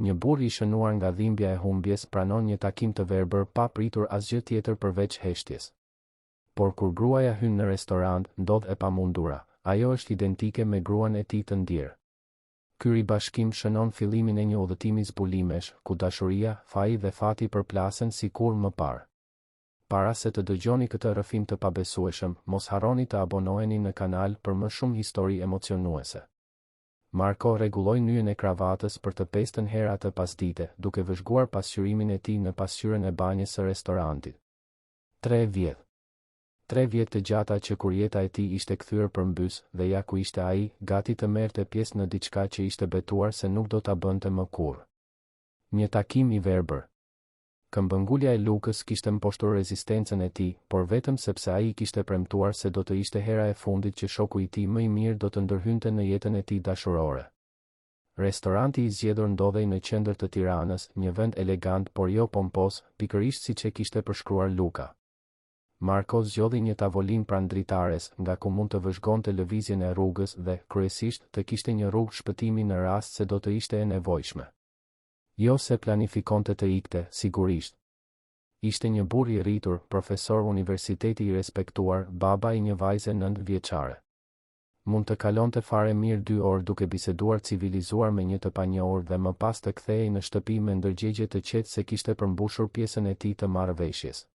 Një burr I shënuar nga dhimbja e humbjes pranon një takim të verbër pa pritur asgjë tjetër përveç heshtjes. Por kur gruaja hyn në restorant, ndodh e pamundura, ajo është identike me gruan e tij të ndjer. Ky ribashkim shënon fillimin e një udhëtimi zbulimesh, ku dashuria, faji dhe fati përplasen sikur më parë. Para se të dëgjoni këtë rrëfim të pabesueshëm, mos harroni të abonoheni në kanal për më shumë histori emocionuese. Marko rregulloi nyjen e kravatës për të 5ën herë atë pasdite, duke vëzhguar pasqyrimin e tij në pasqyrën e banjës së restorantit. 3 vjet. 3 vjet të gjata që kur jeta e tij ishte kthyer përmbys dhe ja ku ishte ai, gati të merrte pjesë në diçka që ishte betuar se nuk do ta bënte më kurrë. Një takim I verbër. Këmbëngulja e Lukës kishte mposhtur rezistencën e tij, por vetëm sepse ai kishte premtuar se do të ishte hera e fundit që shoku I tij më I mirë do të ndërhynte në jetën e tij dashurore. Restoranti I zgjedhur ndodhej në qendër të Tiranës, një vend elegant por jo pompos, pikërisht siç e kishte përshkruar Luka. Marko zgjodhi një tavolinë pranë dritares, nga ku mund të vëzhgonte lëvizjen e rrugës dhe, kryesisht, të kishte një rrugë shpëtimi në rast se do të ishte e nevojshme. Jo se planifikonte të ikte, sigurisht. Ishte një burr I rritur, profesor universiteti I respektuar, baba I një vajze 9 vjeçare. Mund të kalonte fare mirë 2 orë duke biseduar civilizuar me një të panjohur dhe më pas të kthehej në shtëpi me ndërgjegje të qetë se kishte përmbushur pjesën e tij të marrëveshjes.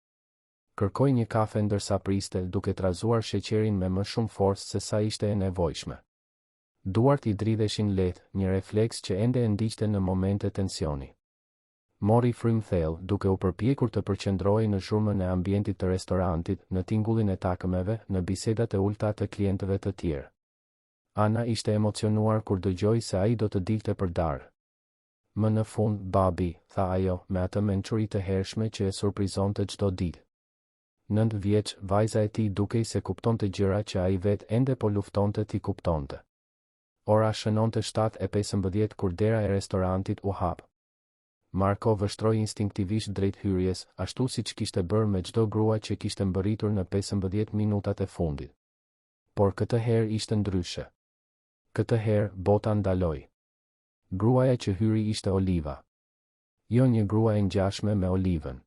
Kërkoi një kafe ndërsa priste, duke trazuar sheqerin me më shumë forcë se sa ishte e nevojshme. Duart I dridheshin lehtë, një refleks që ende e ndiqte në momente tensioni. Mori frym thellë, duke u përpjekur të përqendrohej në zhurmën e ambientit të restorantit, në tingullin e takëmeve, në bisedat e ulta të klientëve të tjerë. Ana ishte emocionuar kur dëgjoi se ai do të dilte për darë. Më në fund, babi, tha ajo, me atë mençuri të hershme që e surprizonte çdo ditë. 9 vjeç, vajza e tij dukej se kuptonte gjëra që ai vetë ende po luftonte t'i kuptonte. Ora shënonte 7:15 kur dera e restorantit u hap. Marko vështroi instinktivisht drejt hyrjes, ashtu siç kishte bërë me çdo grua që kishte mbërritur në 15 minutat e fundit. Por këtë herë ishte ndryshe. Këtë herë bota ndaloi. Gruaja që hyri ishte Oliva. Jo një grua e ngjashme me Olivën.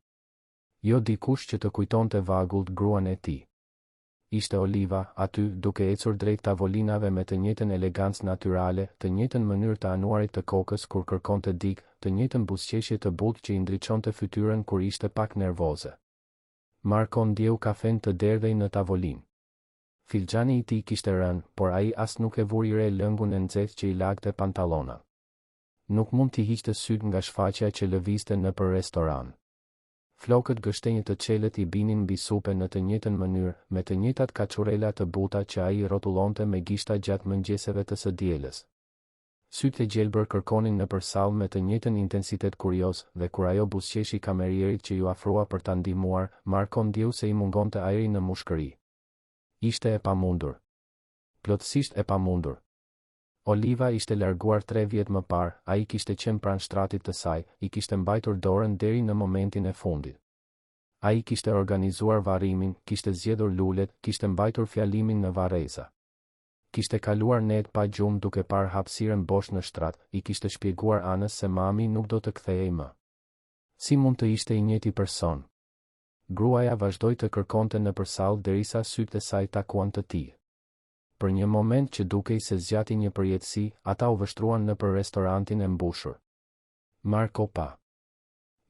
Jo dikush që të kujtonte vagullt gruan e tij. Ishte Oliva, aty, duke ecur drejt tavolinave me të njëjtën elegancë natyrale, të njëjtën mënyrë të anuarit të kokës kur kërkonte dik, të njëjtën buzëqeshje të butë që I ndriçonte fytyrën kur ishte pak nervoze. Marko ndjeu kafen të derdhej në tavolinë. Filxhani I tij kishte rënë, por ai as nuk e vuri re lëngun e nxehtë që I lagte pantallonat. Nuk mund t'i hiqte syt nga shfaqja që lëvizte nëpër restoran. Flokët gështenjë të çelët I binin mbi supe në të njëjtën mënyrë, me të njëjtat kaçurela të buta që ai rrotullonte me gishta gjatë mëngjeseve të së dielës. Sytë e gjelbër kërkonin nëpër sallë me të njëjtën intensitet kurioz, dhe kur ajo buzëqeshi kamerierit që ju afrua për ta ndihmuar, Marko ndjeu se I mungonte ajri në mushkëri. Ishte e pamundur. Plotësisht e pamundur. Oliva ishte larguar 3 vjet më parë, ai kishte qenë pranë shtratit të saj, I kishte mbajtur dorën deri në momentin e fundit. Ai kishte organizuar varrimin, kishte zgjedhur lulet, kishte mbajtur fjalimin në varreza. Kishte kaluar net pa gjumë duke parë hapësirën bosh në shtrat, I kishte shpjeguar anës se mami nuk do të kthehej më. Si mund të ishte I njëjti person? Gruaja vazhdoi të kërkonte nëpër sallë derisa sytë e saj takuan të tij. Për një moment që dukej se zgjati një përjetësi, ata u vështruan nëpër restorantin e mbushur. Marko pa.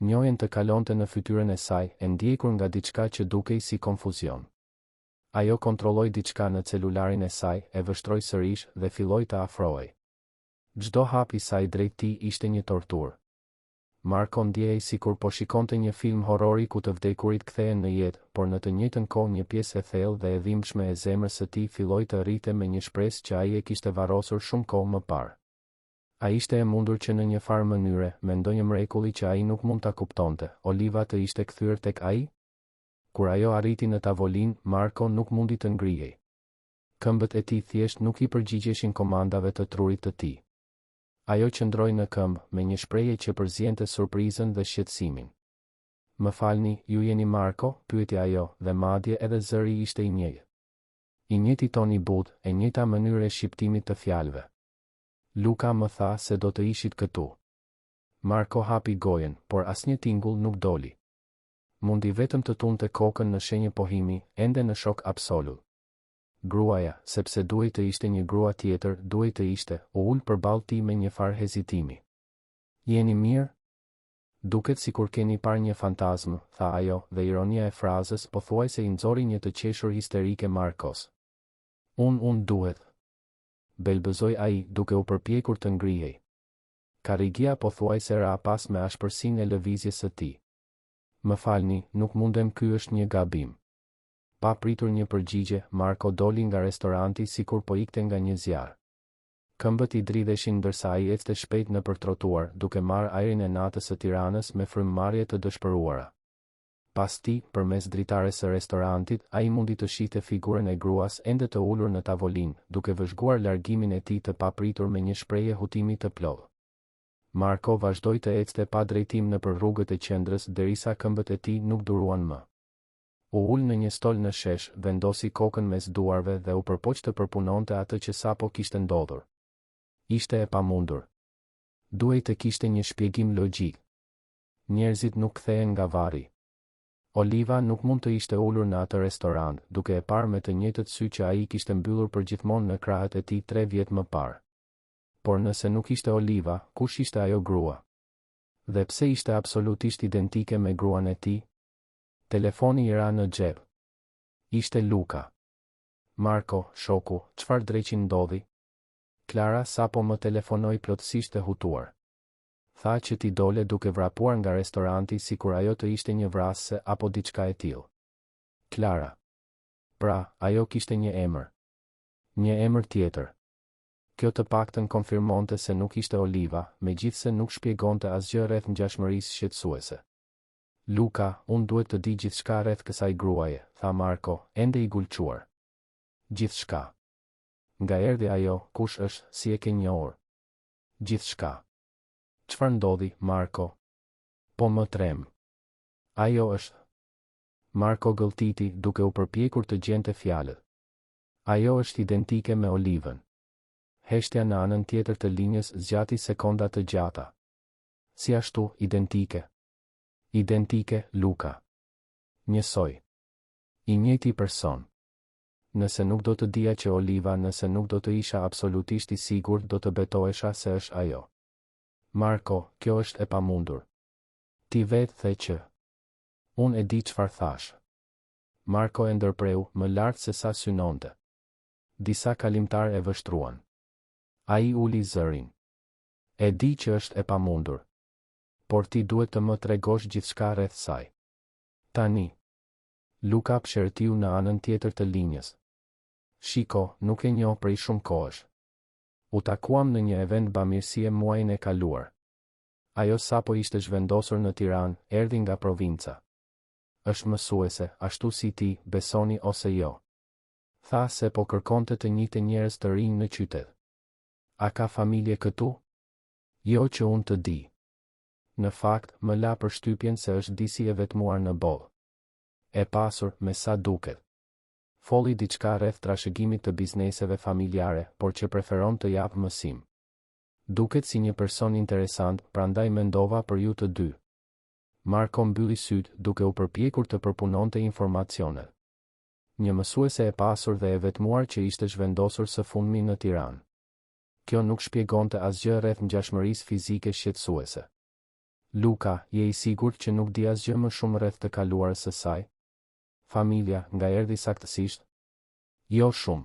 Njohjen të kalonte në fytyrën e saj, e ndjekur nga diçka që dukej si konfuzion. Ajo kontrolloi diçka në celularin e saj, e vështroi sërish dhe filloi të afrohej. Çdo hap I saj drejt tij ishte një torturë. Marko ndjehej sikur po shikonte një film horrori ku të vdekurit kthehen në jetë, por në të njëjtën kohë një pjesë e thellë dhe e dhimbshme e zemrës së tij filloi të rrite me një shpresë që ai e kishte varrosur shumë kohë më parë. Ai ishte e mundur që në një farë mënyre, me ndonjë mrekulli që ai nuk mund ta kuptonte, Oliva të ishte kthyer tek ai? Kur ajo arriti në tavolinë, Marko nuk mundi të ngrihej. Këmbët e tij thjesht nuk I përgjigjeshin komandave të trurit të tij. Ajo qëndroi në këmbë, me një shprehje që përziente surprizën dhe shqetësimin. Më falni, ju jeni Marko, pyeti ajo, dhe madje edhe zëri ishte I njëjtë. I njëjti ton I butë, e njëjta mënyrë e shqiptimit të fjalëve. Luka më tha se do të ishit këtu. Marko hapi gojen, por asnjë tingull nuk doli. Mundi vetëm të tunte kokën në shenjë pohimi, ende në shok absolut. Gruaja, sepse duhej të ishte një grua tjetër, duhej të ishte, u ul përballë tij me një farë hezitimi. Jeni mirë? Duket sikur keni parë një fantazmë, tha ajo, dhe ironia e frazës pothuajse i nxori një të qeshur histerike Markos. Unë duhet. Belbëzoi ai, duke u përpjekur të ngrihej. Karigia pothuajse ra pas me ashpërsinë e lëvizjes së tij. Më falni, nuk mundem, ky është një gabim. Pa pritur një përgjigje, Marko doli nga restoranti sikur po ikte nga një zjarr. Këmbët i dridheshin ndërsa ai ecte shpejt nëpër trotuar, duke marrë ajrin e natës së Tiranës me frymëmarrje të dëshpëruara. Pas tij, përmes dritares së restorantit, ai mundi të shihte figurën e gruas ende të ulur në tavolinë, duke vëzhguar largimin e tij të papritur me një shprehje hutimi të plotë. Marko vazhdoi të ecte pa drejtim nëpër rrugët e qendrës derisa këmbët e tij nuk duruan më. U ul në një stol në shesh, vendosi kokën mes duarve dhe u përpoq të përpunonte atë që sapo kishte ndodhur. Ishte e pamundur. Duhej të kishte një shpjegim logjik. Njerëzit nuk kthehen nga varri. Oliva nuk mund të ishte ulur në atë restorant, duke e parë me të njëjtët sy që ai kishte mbyllur përgjithmonë në krahët e tij 3 vjet më parë. Por nëse nuk ishte Oliva, kush ishte ajo grua? Dhe pse ishte absolutisht identike me gruan e tij? Telefoni i ra në xhep. Ishte Luka. Marko, shoku, çfarë dreqi ndodhi? Klara sapo më telefonoi plotësisht e hutuar. Tha që ti dole duke vrapuar nga restoranti sikur ajo të ishte një vrasëse apo diçka e tillë. Klara. Pra, ajo kishte një emër. Një emër tjetër. Kjo të paktën konfirmonte se nuk ishte Oliva, megjithse nuk shpjegonte asgjë rreth ngjashmërisë shqetësuese. Luka, unë duhet të di gjithçka rreth kësaj gruaje, tha Marko, ende i gulquar. Gjithçka. Nga erdhi ajo, kush është, si e ke njohur? Gjithçka. Çfarë ndodhi, Marko? Po më trem. Ajo është. Marko gëlltiti, duke u përpjekur të gjente fjalët. Ajo është identike me Olivën. Heshtja në anën tjetër të linjës zgjati sekonda të gjata. Si ashtu, identike? Identike, Luka. Njësoj. I njëjti person. Nëse nuk do të dija që Oliva, nëse nuk do të isha absolutisht i sigurt, do të betohesha se është ajo. Marko, kjo është e pamundur. Ti vetë the që. Unë e di çfarë thash. Marko e ndërpreu, më lart se sa synonte. Disa kalimtar e vështruan. Ai uli zërin. E di që është e pamundur. Por ti duhet të më tregosh gjithçka rreth saj. Tani. Luka pshërtiu në anën tjetër të linjës. Shiko, nuk e njoh prej shumë kohësh. U takuam në një event bamirësie muajin e kaluar. Ajo sapo ishte zhvendosur në Tiranë, erdhi nga provinca. Është mësuese, ashtu si ti, besoni ose jo. Tha se po kërkonte të njihte njerëz të rinj në qytet. A ka familje këtu? Jo që unë të di. Në fakt, më la përshtypjen se është disi e vetmuar në bollë. E pasur, me sa duket. Folli diçka rreth trashëgimit të bizneseve familjare, por që preferon të japë mësim. Duket si një person interesant, prandaj mendova për ju të dy. Marko mbylli syt, duke u përpjekur të përpunonte informacionet. Një mësuese e pasur dhe e vetmuar që ishte zhvendosur së fundmi në Tiranë. Kjo nuk shpjegonte asgjë rreth ngjashmërisë fizike shqetësuese. Luka, je i sigurt që nuk di asgjë më shumë rreth të kaluarës së saj? Familja, nga erdhi saktësisht? Jo shumë.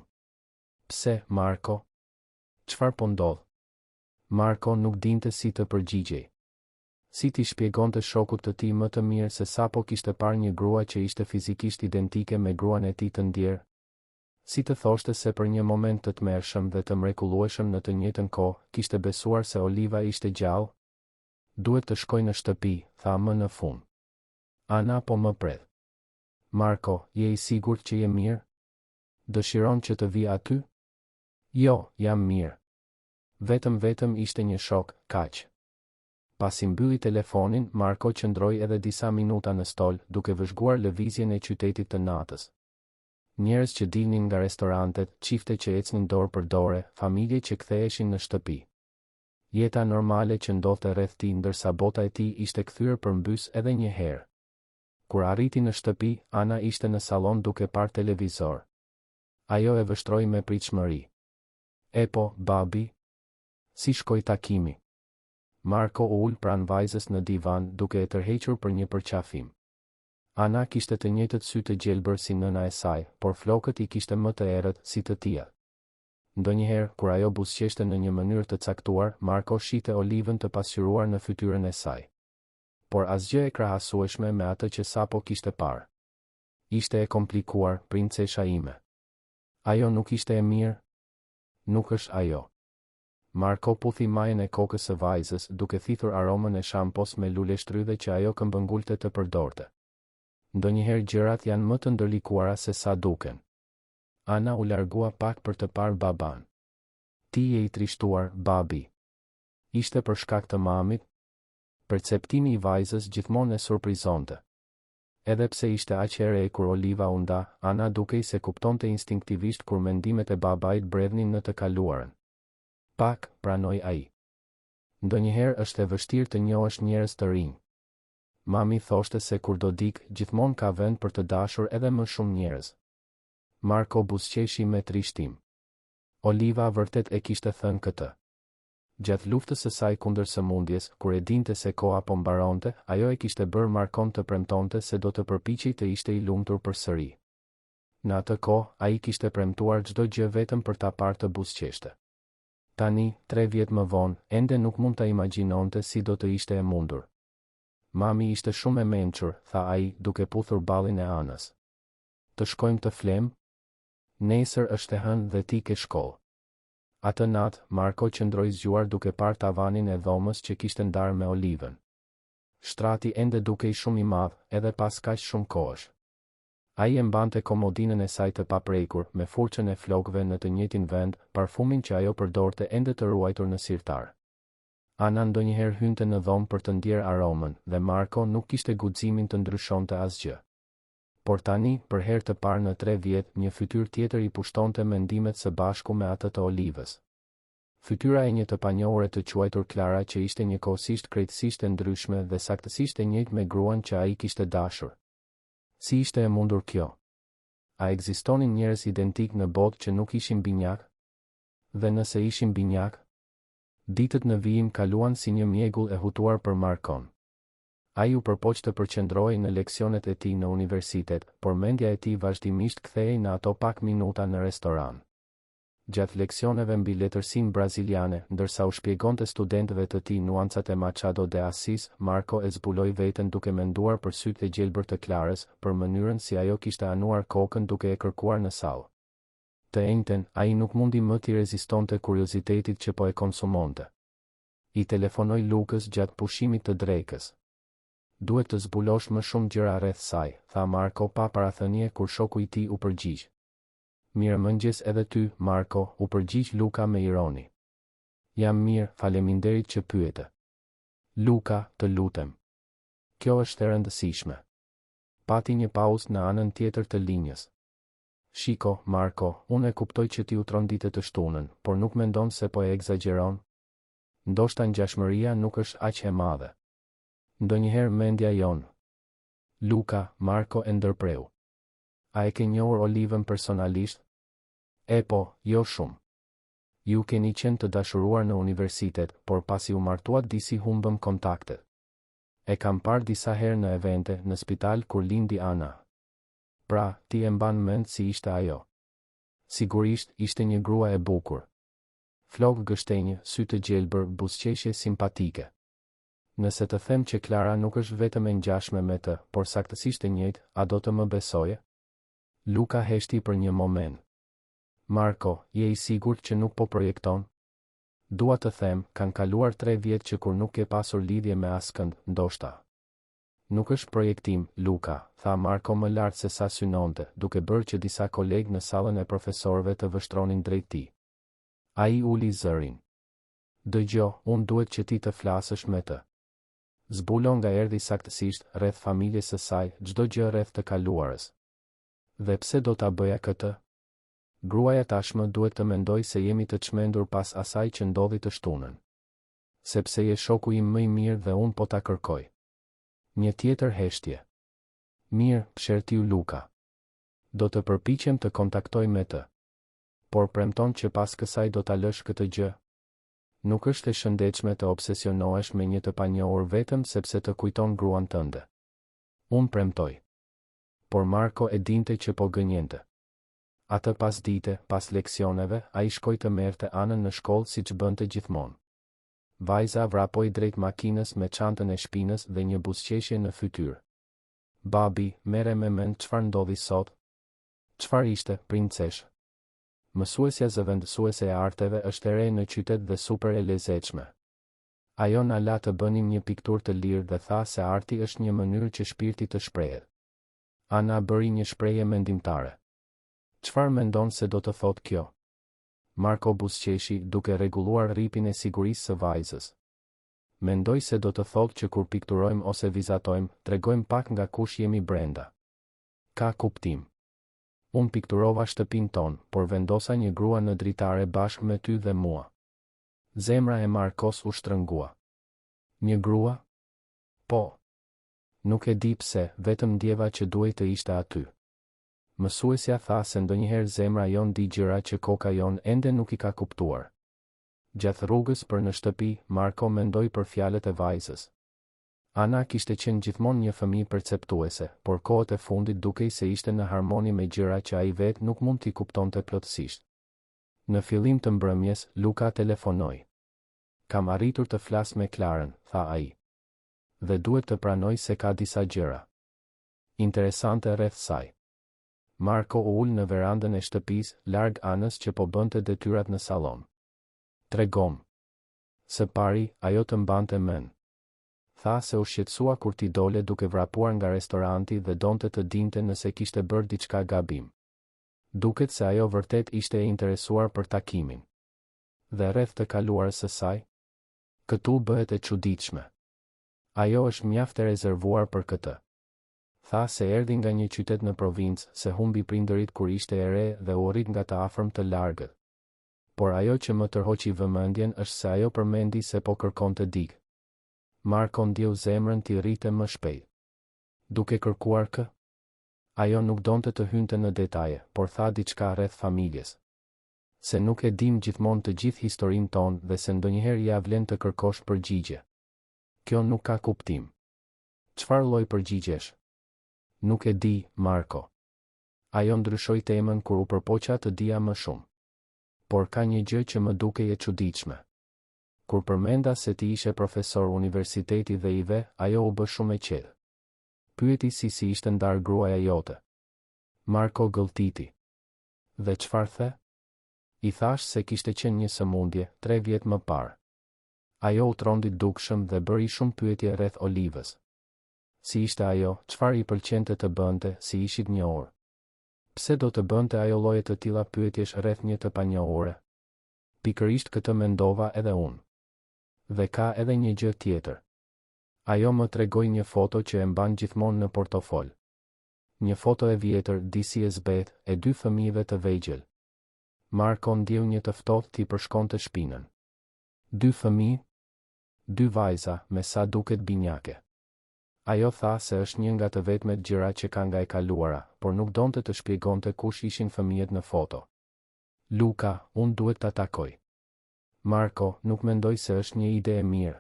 Pse, Marko? Çfarë po ndodh? Marko nuk dinte si të përgjigjej. Si t'i shpjegonte shokut të tij më të mirë se sapo kishte parë një grua që ishte fizikisht identike me gruan e tij të ndjer? Si të thoshte se për një moment të tmerrshëm dhe të mrekullueshëm në të njëjtën kohë, kishte besuar se Oliva ishte gjallë? Duhet të shkoj në shtëpi, tha më në fund. Ana po më pret. Marko, je i sigurt që je mirë? Dëshiron që të vi aty? Jo, jam mirë. Vetëm ishte një shok, kaq. Pasi mbylli telefonin, Marko qëndroi edhe disa minuta në stol, duke vëzhguar lëvizjen e qytetit të natës. Njerëz që dilnin nga restorantet, çifte që ecnin dorë për dore, familje që ktheheshin në shtëpi. Jeta normale që ndodhte rreth tij ndërsa bota e tij ishte kthyer përmbys edhe një herë. Kur arriti në shtëpi, Ana ishte në sallon duke parë televizor. Ajo e vështroi me pritshmëri. "E po, babi? Si shkoi takimi?" Marko u ul pranë vajzës në divan duke e tërhequr për një përqafim. Ana kishte të njëjtët sy të gjelbër si nëna e saj, por flokët i kishte më të errët si të tia. Ndonjëherë, kur ajo buzëqeshte në një mënyrë të caktuar, Marko shihte olivën të pasqyruar në fytyrën e saj. Por asgjë e krahasueshme me atë që sapo kishte parë. Ishte e komplikuar, princesha ime. Ajo nuk ishte e mirë? Nuk është ajo. Marko puthi majën e kokës së vajzës duke thithur aromën e shampos me lule shtrydhe që ajo këmbëngulte të përdorte. Ndonjëherë gjërat janë më të ndërlikuara se sa duken. Ana u largua pak për të parë baban. "Ti je i trishtuar, babi." Ishte për shkak të mamit? Perceptimi i vajzës gjithmonë e surprizonte. Edhe pse ishte aq e re kur Oliva u nda, Ana dukej se kuptonte instinktivisht kur mendimet e babait bredhnin në të kaluarën. "Pak," pranoi ai. "Ndonjëherë është e vështirë të njohësh njerëz të rinj." Mami thoshte se kur do dik, gjithmonë ka vend për të dashur edhe më shumë njerëz. Marko buzëqeshi me trishtim. Oliva vërtet e kishte thënë këtë. Gjatë luftës së saj kundër sëmundjes, kur e dinte se koha po mbaronte, ajo e kishte bërë Markon të premtonte se do të përpiqej të ishte i lumtur përsëri. Në atë kohë, ai kishte premtuar çdo gjë vetëm për ta parë të buzëqeshte. Tani, 3 vjet më vonë, ende nuk mund ta imagjinonte si do të ishte e mundur. "Mami ishte shumë e mençur," tha ai, duke puthur ballin e Anës. "Të shkojmë të flem? Nesër është e hënë dhe ti ke shkollë." Atë natë, Marko qëndroi zgjuar duke parë tavanin e dhomës që kishte ndarë me olivën. Shtrati ende dukej shumë i madh, edhe pas kaq shumë kohësh. Ai e mbante komodinën e saj të paprekur, me furçën e flokëve në të njëjtin vend, parfumin që ajo përdorte ende të ruajtur në sirtar. Ana ndonjëherë hynte në dhomë për të ndjerë aromën, dhe Marko nuk kishte guximin të ndryshonte asgjë. Por tani, për herë të parë në 3 vjet, një fytyrë tjetër i pushtonte mendimet së bashku me atë të Olivës. Fytyra e një të panjohure të quajtur Klara që ishte njëkohësisht krejtësisht e ndryshme dhe saktësisht e njëjtë me gruan që ai kishte dashur. Si ishte e mundur kjo? A ekzistonin njerëz identik në botë që nuk ishin binjak? Dhe nëse ishin binjak? Ditët në vijim kaluan si një mjegull e hutuar për Markon. Ai u përpoq të përqendrohej në leksionet e tij në universitet, por mendja e tij vazhdimisht kthehej në ato pak minuta në restoran. Gjatë leksioneve mbi letërsinë braziliane, ndërsa u shpjegonte studentëve të tij nuancat e Machado de Assis, Marko e zbuloi veten duke menduar për sytë e gjelbër të Klarës, për mënyrën si ajo kishte anuar kokën duke e kërkuar në sallë. Të njëjtën, ai nuk mundi më t'i rezistonte kuriozitetit që po e konsumonte. I telefonoi Lukës gjatë pushimit të drekës. "Duhet të zbulosh më shumë gjëra rreth saj," tha Marko pa parathënie kur shoku i tij u përgjigj. "Mirëmëngjes edhe ty, Marko," u përgjigj Luka me ironi. "Jam mirë, faleminderit që pyete." "Luka, të lutem. Kjo është e rëndësishme." Pati një pauzë në anën tjetër të linjës. "Shiko, Marko, unë e kuptoj që ti u trondite të shtunën, por nuk mendon se po e egzageron? Ndoshta ngjashmëria nuk është aq e madhe. Ndonjëherë mendja jon." "Luka," Marko e ndërpreu. "A e ke njohur Olivën personalisht?" "E po, jo shumë. Ju keni qenë të dashuruar në universitet, por pasi u martuat disi humbëm kontaktet. E kam parë disa herë në evente, në spital kur lindi Ana." "Pra, ti e mban mend si ishte ajo?" "Sigurisht, ishte një grua e bukur. Flokë gështenjë, sy të gjelbër, buzëqeshje simpatike. Nëse të them që Klara nuk është vetëm e ngjashme me të, por saktësisht e njëjtë, a do të më besoje?" Luka heshti për një moment. "Marko, je i sigurt që nuk po projekton? Dua të them, kanë kaluar 3 vjet që kur nuk ke pasur lidhje me askënd, ndoshta." "Nuk është projektim, Luka," tha Marko më lart se sa synonte, duke bërë që disa kolegë në sallën e profesorëve të vështronin drejt tij. Ai uli zërin. "Dëgjo, unë duhet që ti të flasësh me të." Zbulo nga erdhi saktësisht, rreth familjes së saj, çdo gjë rreth të kaluarës. "Dhe pse do ta bëja këtë? Gruaja tashmë duhet të mendoj se jemi të çmendur pas asaj që ndodhi të shtunën." sepse je shoku im më i mirë dhe unë po ta kërkoj. Një tjetër heshtje. Mirë, pshertiu Luka. Do të përpiqem të kontaktoj me të. Por premton që pas kësaj do ta lësh këtë gjë. Nuk është e shëndetshme të obsesionohesh me një të panjohur vetëm sepse të kujton gruan tënde. Unë premtoj. Por Marko e dinte që po gënjente. Atë pas dite, pas leksioneve, ai shkoi të merrte Anën në shkollë siç bënte gjithmonë. Vajza vrapoi drejt makinës me çantën e shpinës dhe një buzëqeshje në fytyrë. Babi, mere me mend çfarë ndodhi sot? Çfarë ishte, princesh? Mësuesja zëvendësuese e arteve është e re në qytet dhe super e lezetshme. Ajo na la të bënim një pikturë të lirë dhe tha se arti është një mënyrë që shpirti të shprehet. Ana bëri një shprehje mendimtare. Çfarë mendon se do të thotë kjo? Marko buzëqeshi duke rregulluar rripin e sigurisë së vajzës. Mendoj se do të thotë që kur pikturojmë ose vizatojmë, tregojmë pak nga kush jemi brenda. Ka kuptim. Unë pikturova shtëpinë tonë, por vendosa një grua në dritare bashkë me ty dhe mua. Zemra e Markos u shtrëngua. Një grua? Po. Nuk e di pse, vetëm ndjeva që duhej të ishte aty. Mësuesja tha se ndonjëherë zemra jon di gjëra që koka jon ende nuk i ka kuptuar. Gjatë rrugës për në shtëpi, Marko mendoi për fjalët e vajzës. Ana kishte qenë gjithmonë një fëmijë perceptuese, por kohët e fundit dukej se ishte në harmoni me gjëra që ai vetë nuk mund t'i kuptonte plotësisht. Në fillim të mbrëmjes, Luka telefonoi. Kam arritur të flas me Klarën, tha ai. Dhe duhet të pranoj se ka disa gjëra interesante rreth saj. Marko u ul në verandën e shtëpisë, larg Anës që po bënte detyrat në sallon. Tregom. Së pari, ajo të mbante mend. Tha se u shqetësua kur t'i dole duke vrapuar nga restoranti dhe donte të dinte nëse kishte bërë diçka gabim. Duket se ajo vërtet ishte e interesuar për takimin. Dhe rreth të kaluarës së saj, këtu bëhet e çuditshme. Ajo është mjaft e rezervuar për këtë. Tha se erdhi nga një qytet në provincë, se humbi prindërit kur ishte e re dhe u rrit nga të afërm të largët. Por ajo që më tërhoqi vëmendjen është se ajo përmendi se po kërkonte dikë. Marko ndjeu zemrën t'i rrite më shpejt. Duke kërkuar kë? Ajo nuk donte të hynte në detaje, por tha diçka rreth familjes. Se nuk e dim gjithmonë të gjithë historinë tonë dhe se ndonjëherë ja vlen të kërkosh përgjigje. Kjo nuk ka kuptim. Çfarë lloj përgjigjesh? Nuk e di, Marko. Ajo ndryshoi temën kur u përpoqa të dija më shumë. Por ka një gjë që më dukej e çuditshme. Kur përmenda se ti ishe profesor universiteti dhe i ve, ajo u bë shumë e qetë. Pyeti si ishte ndar gruaja jote. Marko gëlltiti. Dhe çfarë the? I thash se kishte qenë një sëmundje, 3 vjet më parë. Ajo u trondi dukshëm dhe bëri shumë pyetje rreth Olivës. Si ishte ajo, çfarë i pëlqente të bënte, si ishit njohur. Pse do të bënte ajo lloje të tilla pyetjesh rreth një të panjohure? Pikërisht këtë mendova edhe unë. Dhe ka edhe një gjë tjetër. Ajo më tregoi një foto që e mban gjithmonë në portofol. Një foto e vjetër, disi e zbet, e 2 fëmijëve të vegjël. Marko ndjeu një të ftohtë t'i përshkonte shpinën. 2 fëmijë? 2 vajza, me sa duket binjake. Ajo tha se është një nga të vetmet gjëra që ka nga e kaluara, por nuk donte të shpjegonte kush ishin fëmijët në foto. Luka, unë duhet ta takoj. Marko, nuk mendoj se është një ide e mirë.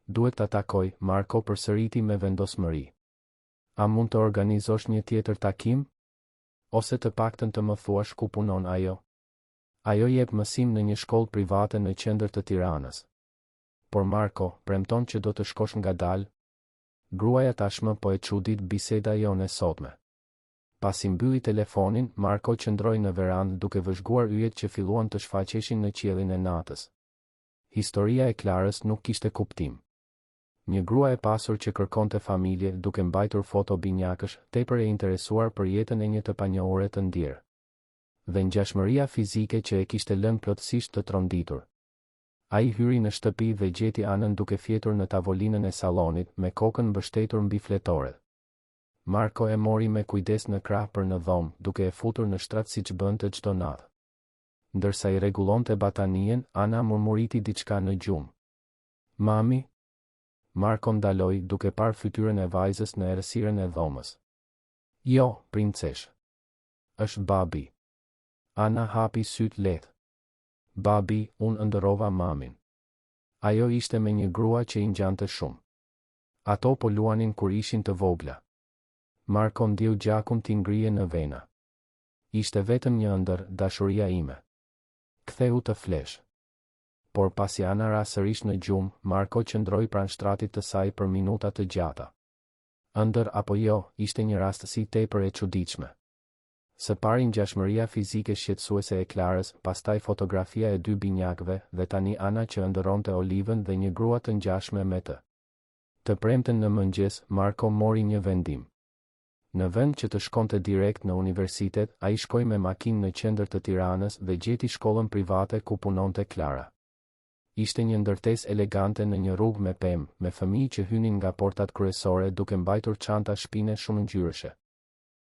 Duhet ta takoj, Marko përsëriti me vendosmëri. A mund të organizosh një tjetër takim? Ose të paktën të më thuash ku punon ajo? Ajo jep mësim në një shkollë private në qendër të Tiranës. Por Marko, premton që do të shkosh ngadalë? Gruaja tashmë po e çudit biseda jone sotme. Pasi mbylli telefonin, Marko qëndroi në verandë duke vëzhguar yjet që filluan të shfaqeshin në qiellin e natës. Historia e Klarës nuk kishte kuptim. Një grua e pasur që kërkonte familje duke mbajtur foto binjakësh, tepër e interesuar për jetën e një të panjohure të ndjerë. Dhe ngjashmëria fizike që e kishte lënë plotësisht të tronditur. Ai hyri në shtëpi dhe gjeti Anën duke fjetur në tavolinën e sallonit me kokën mbështetur mbi fletoret. Marko e mori me kujdes në krah për në dhomë, duke e futur në shtrat siç bënte çdo natë. Ndërsa i rregullonte batanien, Ana murmuriti diçka në gjumë. Mami? Marko ndaloi duke parë fytyrën e vajzës në errësirën e dhomës. Jo, princesh. Është babi. Ana hapi syt lehtë. Babi, unë ndërova mamin. Ajo ishte me një grua që i ngjante shumë. Ato po luanin kur ishin të vogla. Marko ndiu gjakun t'i ngrije në vena. Ishte vetëm një ëndër, dashuria ime. Ktheu të flesh. Por pasi Ana ra sërish në gjumë, Marko qëndroi pranë shtratit të saj për minuta të gjata. Ëndër apo jo, ishte një rastësi tepër e çuditshme. Së pari ngjashmëria fizike shqetësuese e Klarës, pastaj fotografia e dy binjakëve dhe tani Ana që ëndërronte Olivën dhe një grua të ngjashme me të. Të premten në mëngjes, Marko mori një vendim. Në vend që të shkonte direkt në universitet, ai shkoi me makinë në qendër të Tiranës dhe gjeti shkollën private ku punonte Klara. Ishte një ndërtesë elegante në një rrugë me pemë, me fëmijë që hynin nga portat kryesore duke mbajtur çanta shpine shumë ngjyrëshe.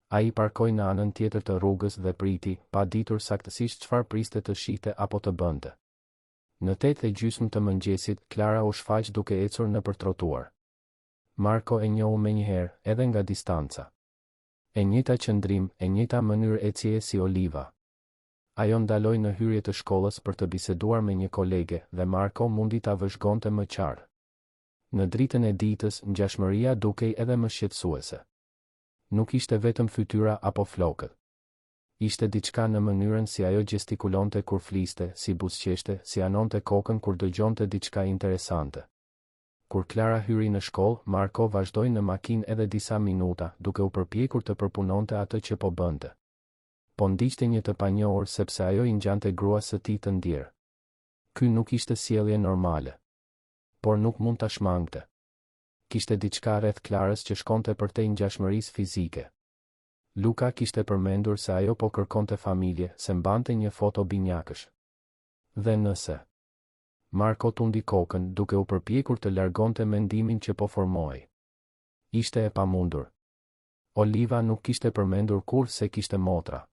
Ai parkoi në anën tjetër të rrugës dhe priti, pa ditur saktësisht çfarë priste të shihte apo të bënte. Në 8:30 të mëngjesit, Klara u shfaq duke ecur nëpër trotuar. Marko e njohu menjëherë, edhe nga distanca. E njëjta qëndrim, e njëjta mënyrë ecjeje si Oliva. Ajo ndaloi në hyrje të shkollës për të biseduar me një kolege dhe Marko mundi ta vëzhgonte më qartë. Në dritën e ditës, ngjashmëria dukej edhe më shqetësuese. Nuk ishte vetëm fytyra apo flokët. Ishte diçka në mënyrën si ajo gestikulonte kur fliste, si buzëqeshte, si anonte kokën kur dëgjonte diçka interesante. Kur Klara hyri në shkollë, Marko vazhdoi në makinë edhe disa minuta, duke u përpjekur të përpunonte atë që po bënte. Po ndiqte një të panjohur sepse ajo i ngjante gruas së tij të ndjerë. Ky nuk ishte sjellje normale. Por nuk mund ta shmangte. Kishte diçka rreth Klarës që shkonte përtej ngjashmërisë fizike. Luka kishte përmendur se ajo po kërkonte familje, se mbante një foto binjakësh. Dhe nëse Marko tundi kokën, duke u përpjekur të largonte mendimin që po formohej. Ishte e pamundur. Oliva nuk kishte përmendur kurrë se kishte motra.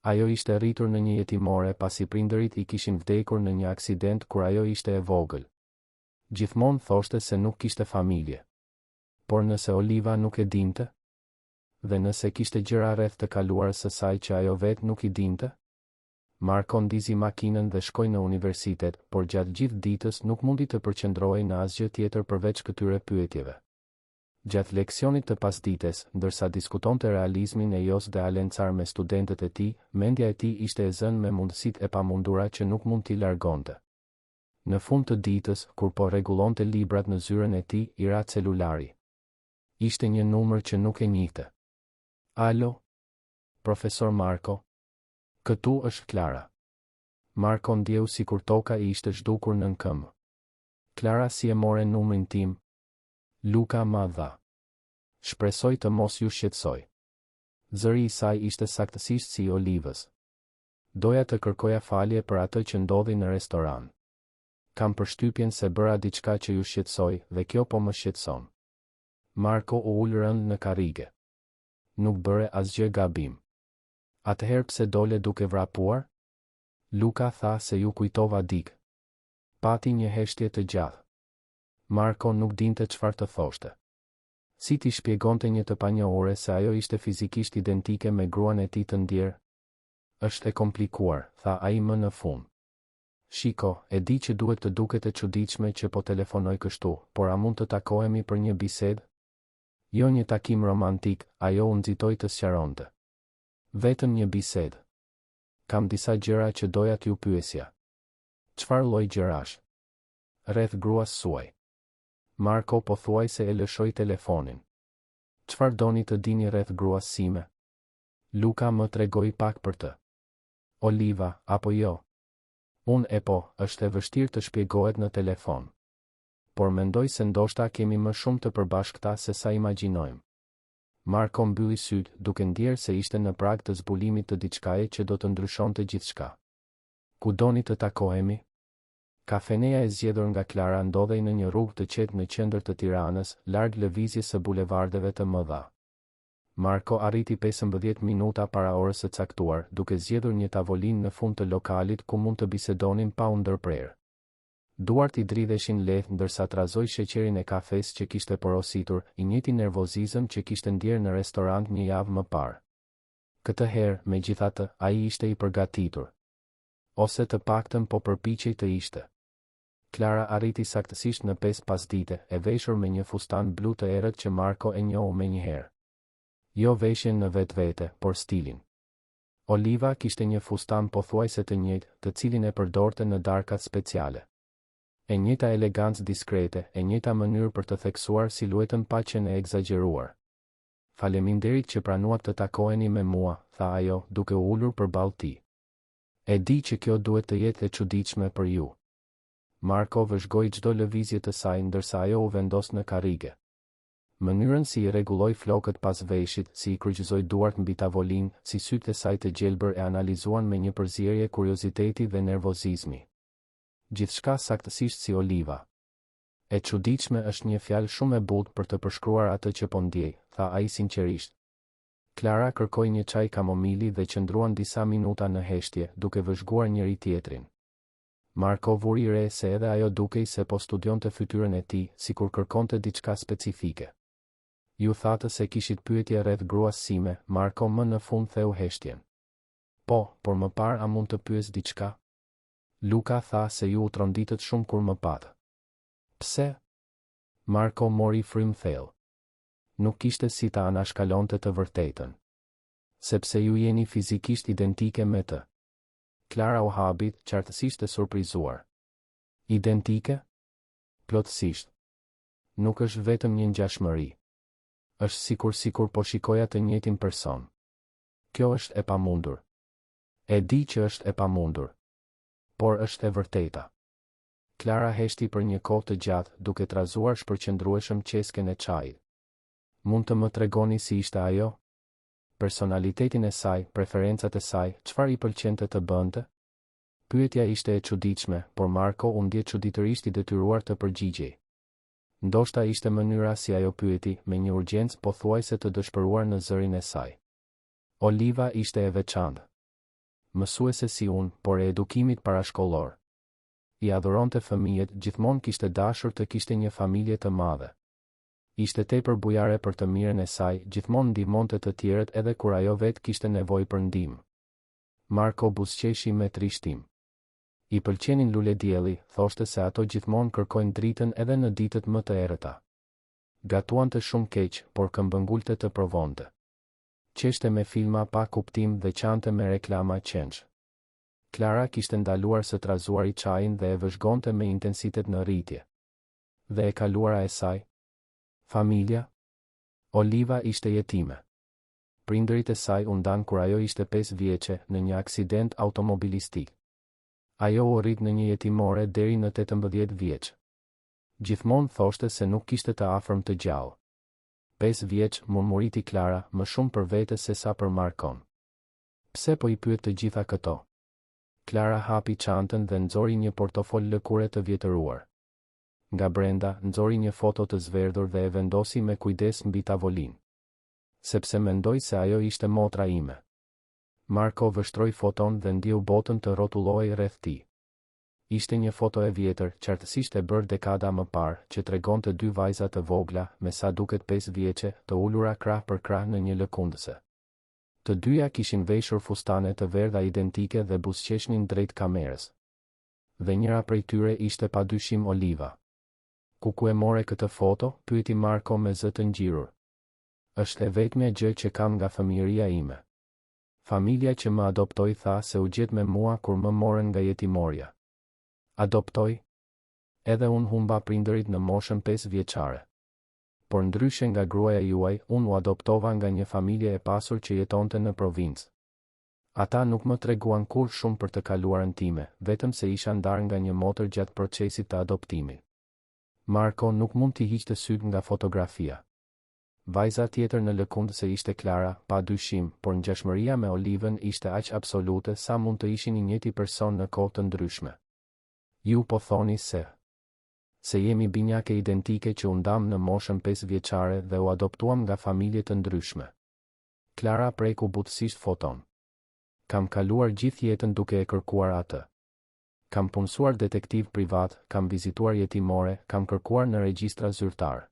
Ajo ishte rritur në një jetimore pasi prindërit i kishin vdekur në një aksident kur ajo ishte e vogël. Gjithmonë thoshte se nuk kishte familje. Por nëse Oliva nuk e dinte? Dhe nëse kishte gjëra rreth të kaluarës së saj që ajo vetë nuk i dinte? Marko ndizi makinën dhe shkoi në universitet, por gjatë gjithë ditës nuk mundi të përqendrohej në asgjë tjetër përveç këtyre pyetjeve. Gjatë leksionit të pasdites, ndërsa diskutonte realizmin e Jos dhe Alencar me studentët e tij, mendja e tij ishte e zënë me mundësitë e pamundura që nuk mund t'i largonte. Në fund të ditës, kur po rregullonte librat në zyrën e tij, i ra celulari. Ishte një numër që nuk e njihte. Alo? Profesor Marko? Këtu është Klara. Marko ndjeu sikur toka i ishte zhdukur nën këmbë. Klara si e more numrin tim? Luka ma dha. Shpresoj të mos ju shqetësoj. Zëri i saj ishte saktësisht si i Olivës. Doja të kërkoja falje për atë që ndodhi në restoran. Kam përshtypjen se bëra diçka që ju shqetësoj dhe kjo po më shqetëson. Marko u ul rënd në karrige. Nuk bëre asgjë gabim. Atëherë pse dole duke vrapuar? Luka tha se ju kujtova dik. Pati një heshtje të gjatë. Marko nuk dinte çfarë të thoshte. Si t'i shpjegonte një të panjohure se ajo ishte fizikisht identike me gruan e tij të ndjerë? Është e komplikuar, tha ai më në fund. Shiko, e di që duhet të duket e çuditshme që po telefonoj kështu, por a mund të takohemi për një bisedë? Jo një takim romantik, ajo u nxitoi të sqaronte. Vetëm një bisedë. Kam disa gjëra që doja t'ju pyesja. Çfarë lloj gjërash? Rreth gruas suaj. Marko pothuajse e lëshoi telefonin. Çfarë doni të dini rreth gruas sime? Luka më tregoi pak për të. Oliva, apo jo? Unë po, është e vështirë të shpjegohet në telefon. Por mendoj se ndoshta kemi më shumë të përbashkëta se sa imagjinojmë. Marko mbylli syt, duke ndjerë se ishte në prag të zbulimit të diçkaje që do të ndryshonte gjithçka. Ku doni të takohemi? Kafeneja e zgjedhur nga Klara ndodhej në një rrugë të qetë në qendër të Tiranës, larg lëvizjes së bulevardeve të mëdha. Marko arriti 15 minuta para orës së caktuar, duke zgjedhur një tavolinë në fund të lokalit ku mund të bisedonin pa u ndërprerë. Duart I dridheshin lehtë ndërsa trazoi sheqerin e kafes që kishte porositur, I njëjti nervozizëm që kishte ndjerë në restorant një javë më parë. Këtë herë, megjithatë, ai ishte I përgatitur. Ose të paktën po përpiqej të ishte. Klara arriti saktësisht në 5 pasdite, e veshur me një fustan blu të errët që Marko e njohu menjëherë. Jo veshjen në vetvete, por stilin. Oliva kishte një fustan pothuajse të njëjtë, të cilin e përdorte në darkat speciale. E njëjta elegancë diskrete, e njëjta mënyrë për të theksuar siluetën pa qenë e egzageruar. Faleminderit që pranuat të takoheni me mua, tha ajo, duke u ulur përballë tij. E di që kjo duhet të jetë e çuditshme për ju. Marko vëzhgoi çdo lëvizje të saj ndërsa ajo u vendos në karrige. Mënyrën si I rregulloi flokët pas veshit, si I kryqëzoi duart mbi tavolinë, si sytë e saj të gjelbër e analizuan me një përzierje kurioziteti dhe nervozizmi. Gjithçka saktësisht si Oliva. E çuditshme është një fjalë shumë e butë për të përshkruar atë që po ndjej, tha ai sinqerisht. Klara kërkoi një çaj kamomili dhe qëndruan disa minuta në heshtje, duke vëzhguar njëri tjetrin. Marko vuri re se edhe ajo dukej se po studionte fytyrën e tij, sikur kërkonte diçka specifike. Ju thatë se kishit pyetje rreth gruas sime, Marko më në fund theu heshtjen. Po, por më parë a mund të pyes diçka? Luka tha se ju u tronditët shumë kur më patë. Pse? Marko mori frym thellë. Nuk kishte si ta anashkalonte të vërtetën. Sepse ju jeni fizikisht identike me të. Klara u habit, qartësisht e surprizuar. Identike? Plotësisht. Nuk është vetëm një ngjashmëri. Është sikur po shikoja të njëjtin person. Kjo është e pamundur. E di që është e pamundur. Por është e vërteta. Klara heshti për një kohë të gjatë, duke trazuar shpërqendrueshëm qesken e çajit. Mund të më tregoni si ishte ajo? Personalitetin e saj, preferencat e saj, çfarë I pëlqente të bënte? Pyetja ishte e çuditshme, por Marko u ndje çuditërisht I detyruar të përgjigjej. Ndoshta ishte mënyra si ajo pyeti, me një urgjencë pothuajse të dëshpëruar në zërin e saj. Oliva ishte e veçantë. Mësuese si unë, por e edukimit parashkollor. I adhuronte fëmijët, gjithmonë kishte dashur të kishte një familje të madhe. Ishte tepër bujare për të mirën e saj, gjithmonë ndihmonte të tjerët edhe kur ajo vetë kishte nevojë për ndihmë. Marko buzëqeshi me trishtim. I pëlqenin luledielli, thoshte se ato gjithmonë kërkojnë dritën edhe në ditët më të errëta. Gatuante shumë keq, por këmbëngulte të provonte. Qeshte me filma pa kuptim dhe qante me reklama qenç. Klara kishte ndaluar së trazuari çajin dhe e vëzhgonte me intensitet në rritje. Dhe e kaluara e saj? Familja? Oliva ishte jetime. Prindërit e saj u ndan kur ajo ishte 5 vjeçe në një aksident automobilistik. Ajo u rrit në një jetimore deri në 18 vjeç. Gjithmonë thoshte se nuk kishte të afërm të gjallë. 5 vjeç, murmuriti Klara, më shumë për vete se sa për Markon. Pse po I pyet të gjitha këto? Klara hapi çantën dhe nxori një portofol lëkure të vjetëruar. Nga brenda, nxori një foto të zverdhur dhe e vendosi me kujdes mbi tavolinë. Sepse mendoj se ajo ishte motra ime. Marko vështroi foton dhe ndjeu botën të rrotullohej rreth tij. Ishte një foto e vjetër, qartësisht e bërë dekada më parë, që tregonte 2 vajza të vogla, me sa duket 5 vjeçe, të ulura krah për krah në një lëkundëse. Të dyja kishin veshur fustane të verdha identike dhe buzëqeshnin drejt kamerës. Dhe njëra prej tyre ishte padyshim Oliva. Ku e more këtë foto? Pyeti Marko me zë të ngjirur. Është e vetmja gjë që kam nga fëmijëria ime. Familja që më adoptoi tha se u gjet me mua kur më morën nga jetimorja. Adoptoi? Edhe unë humba prindërit në moshën 5 vjeçare. Por ndryshe nga gruaja juaj, unë u adoptova nga një familje e pasur që jetonte në provincë. Ata nuk më treguan kur shumë për të kaluarën time, vetëm se isha ndarë nga një motër gjatë procesit të adoptimit. Marko nuk mund t'i hiqte syt nga fotografia. Vajza tjetër në lëkundëse ishte Klara, pa dyshim, por ngjashmëria me Olivën ishte aq absolute sa mund të ishin I njëjti person në kohë të ndryshme. Ju po thoni se jemi binjake identike që u ndam në moshën 5 vjeçare dhe u adoptuam nga familje të ndryshme. Klara preku butësisht foton. Kam kaluar gjithë jetën duke e kërkuar atë. Kam punësuar detektiv privat, kam vizituar jetimore, kam kërkuar në regjistra zyrtar.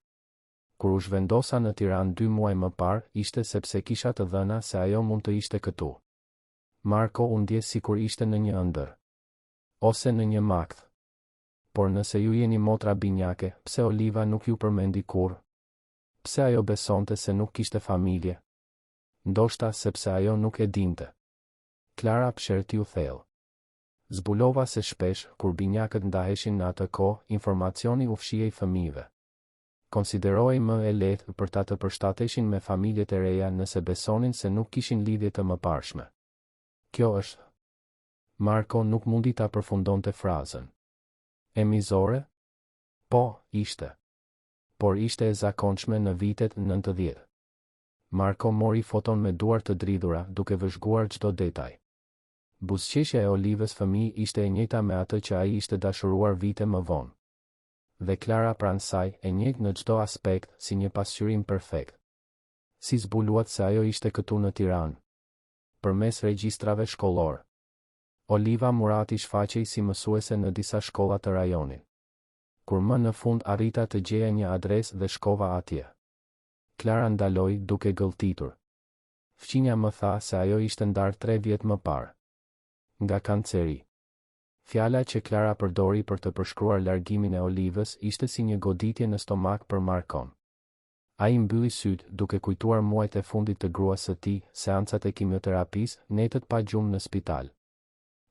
Kur u zhvendosa në Tiranë 2 muaj më parë, ishte sepse kisha të dhëna se ajo mund të ishte këtu. Marko u ndje sikur ishte në një ëndër. Ose në një makth. Por nëse ju jeni motra binjake, pse Oliva nuk ju përmendi kur? Pse ajo besonte se nuk kishte familje? Ndoshta sepse ajo nuk e dinte. Klara psherti u thellë. Zbulova se shpesh, kur binjakët ndaheshin në atë kohë, informacioni u fshihej fëmijëve. Konsiderohej më e lehtë për ta të përshtateshin me familjet e reja nëse besonin se nuk kishin lidhje të mëparshme. Kjo është. Marko nuk mundi ta përfundonte frazën. E mizore? Po, ishte. Por ishte e zakonshme në vitet 90. Marko mori foton me duar të dridhura, duke vëzhguar çdo detaj. Buzëqeshja e Olivës fëmijë ishte e njëjta me atë që ai ishte dashuruar vite më vonë. Dhe Klara pranë saj, e njëjtë në çdo aspekt, si një pasqyrim perfekt. Si zbuluat se ajo ishte këtu në Tiranë? Përmes regjistrave shkollor. Oliva Murati shfaqej si mësuese në disa shkolla të rajonit. Kur më në fund arrita të gjeja një adresë dhe shkova atje. Klara ndaloi duke gëlltitur. Fqinja më tha se ajo ishte ndarë 3 vjet më parë. Nga kanceri. Fjala që Klara përdori për të përshkruar largimin e Olivës ishte si një goditje në stomak për Markon. Ai mbylli syt duke kujtuar muajt e fundit të gruas së tij, seancat e kimioterapisë, netët pa gjumë në spital.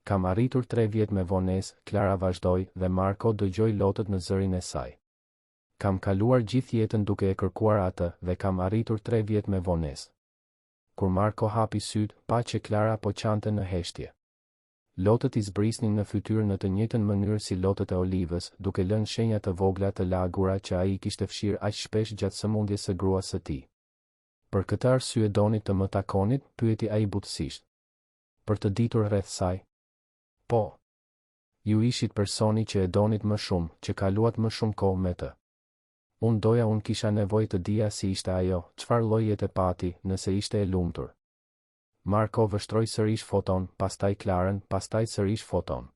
Kam arritur 3 vjet me vonesë, Klara vazhdoi dhe Marko dëgjoi lotët në zërin e saj. Kam kaluar gjithë jetën duke e kërkuar atë dhe kam arritur 3 vjet me vonesë. Kur Marko hapi syt, pa që Klara po qante në heshtje. Lotët i zbrisnin në fytyrë në të njëjtën mënyrë si lotët e Olivës, duke lënë shenja të vogla të lagura që ai kishte fshirë aq shpesh gjatë sëmundjes së gruas së tij. Për këtë arsye donit të më takonit, pyeti ai butësisht. Për të ditur rreth saj? Po. Ju ishit personi që e donit më shumë, që kaluat më shumë kohë me të. Unë kisha nevojë të dija si ishte ajo, çfarë lloj jete pati, nëse ishte e lumtur. Marko vështroi sërish foton, pastaj Klarën, pastaj sërish foton.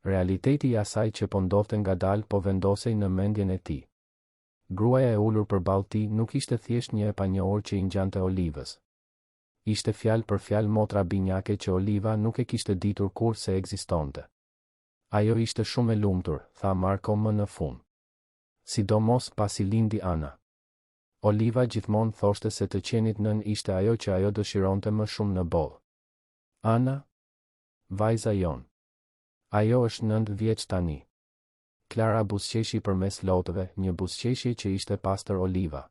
Realiteti i asaj që po ndodhte ngadalë po vendosej në mendjen e tij. Gruaja e ulur përballë tij nuk ishte thjesht një e panjohur që i ngjante Olivës. Ishte fjalë për fjalë motra binjake që Oliva nuk e kishte ditur kur se ekzistonte. Ajo ishte shumë e lumtur, tha Marko më në fund. Sidomos pasi lindi Ana. Oliva gjithmonë thoshte se të qenit nën ishte ajo që ajo dëshironte më shumë në botë. Ana? Vajza jon. Ajo është 9 vjeç tani. Klara buzëqeshi përmes lotëve, një buzëqeshje që ishte pastër Oliva.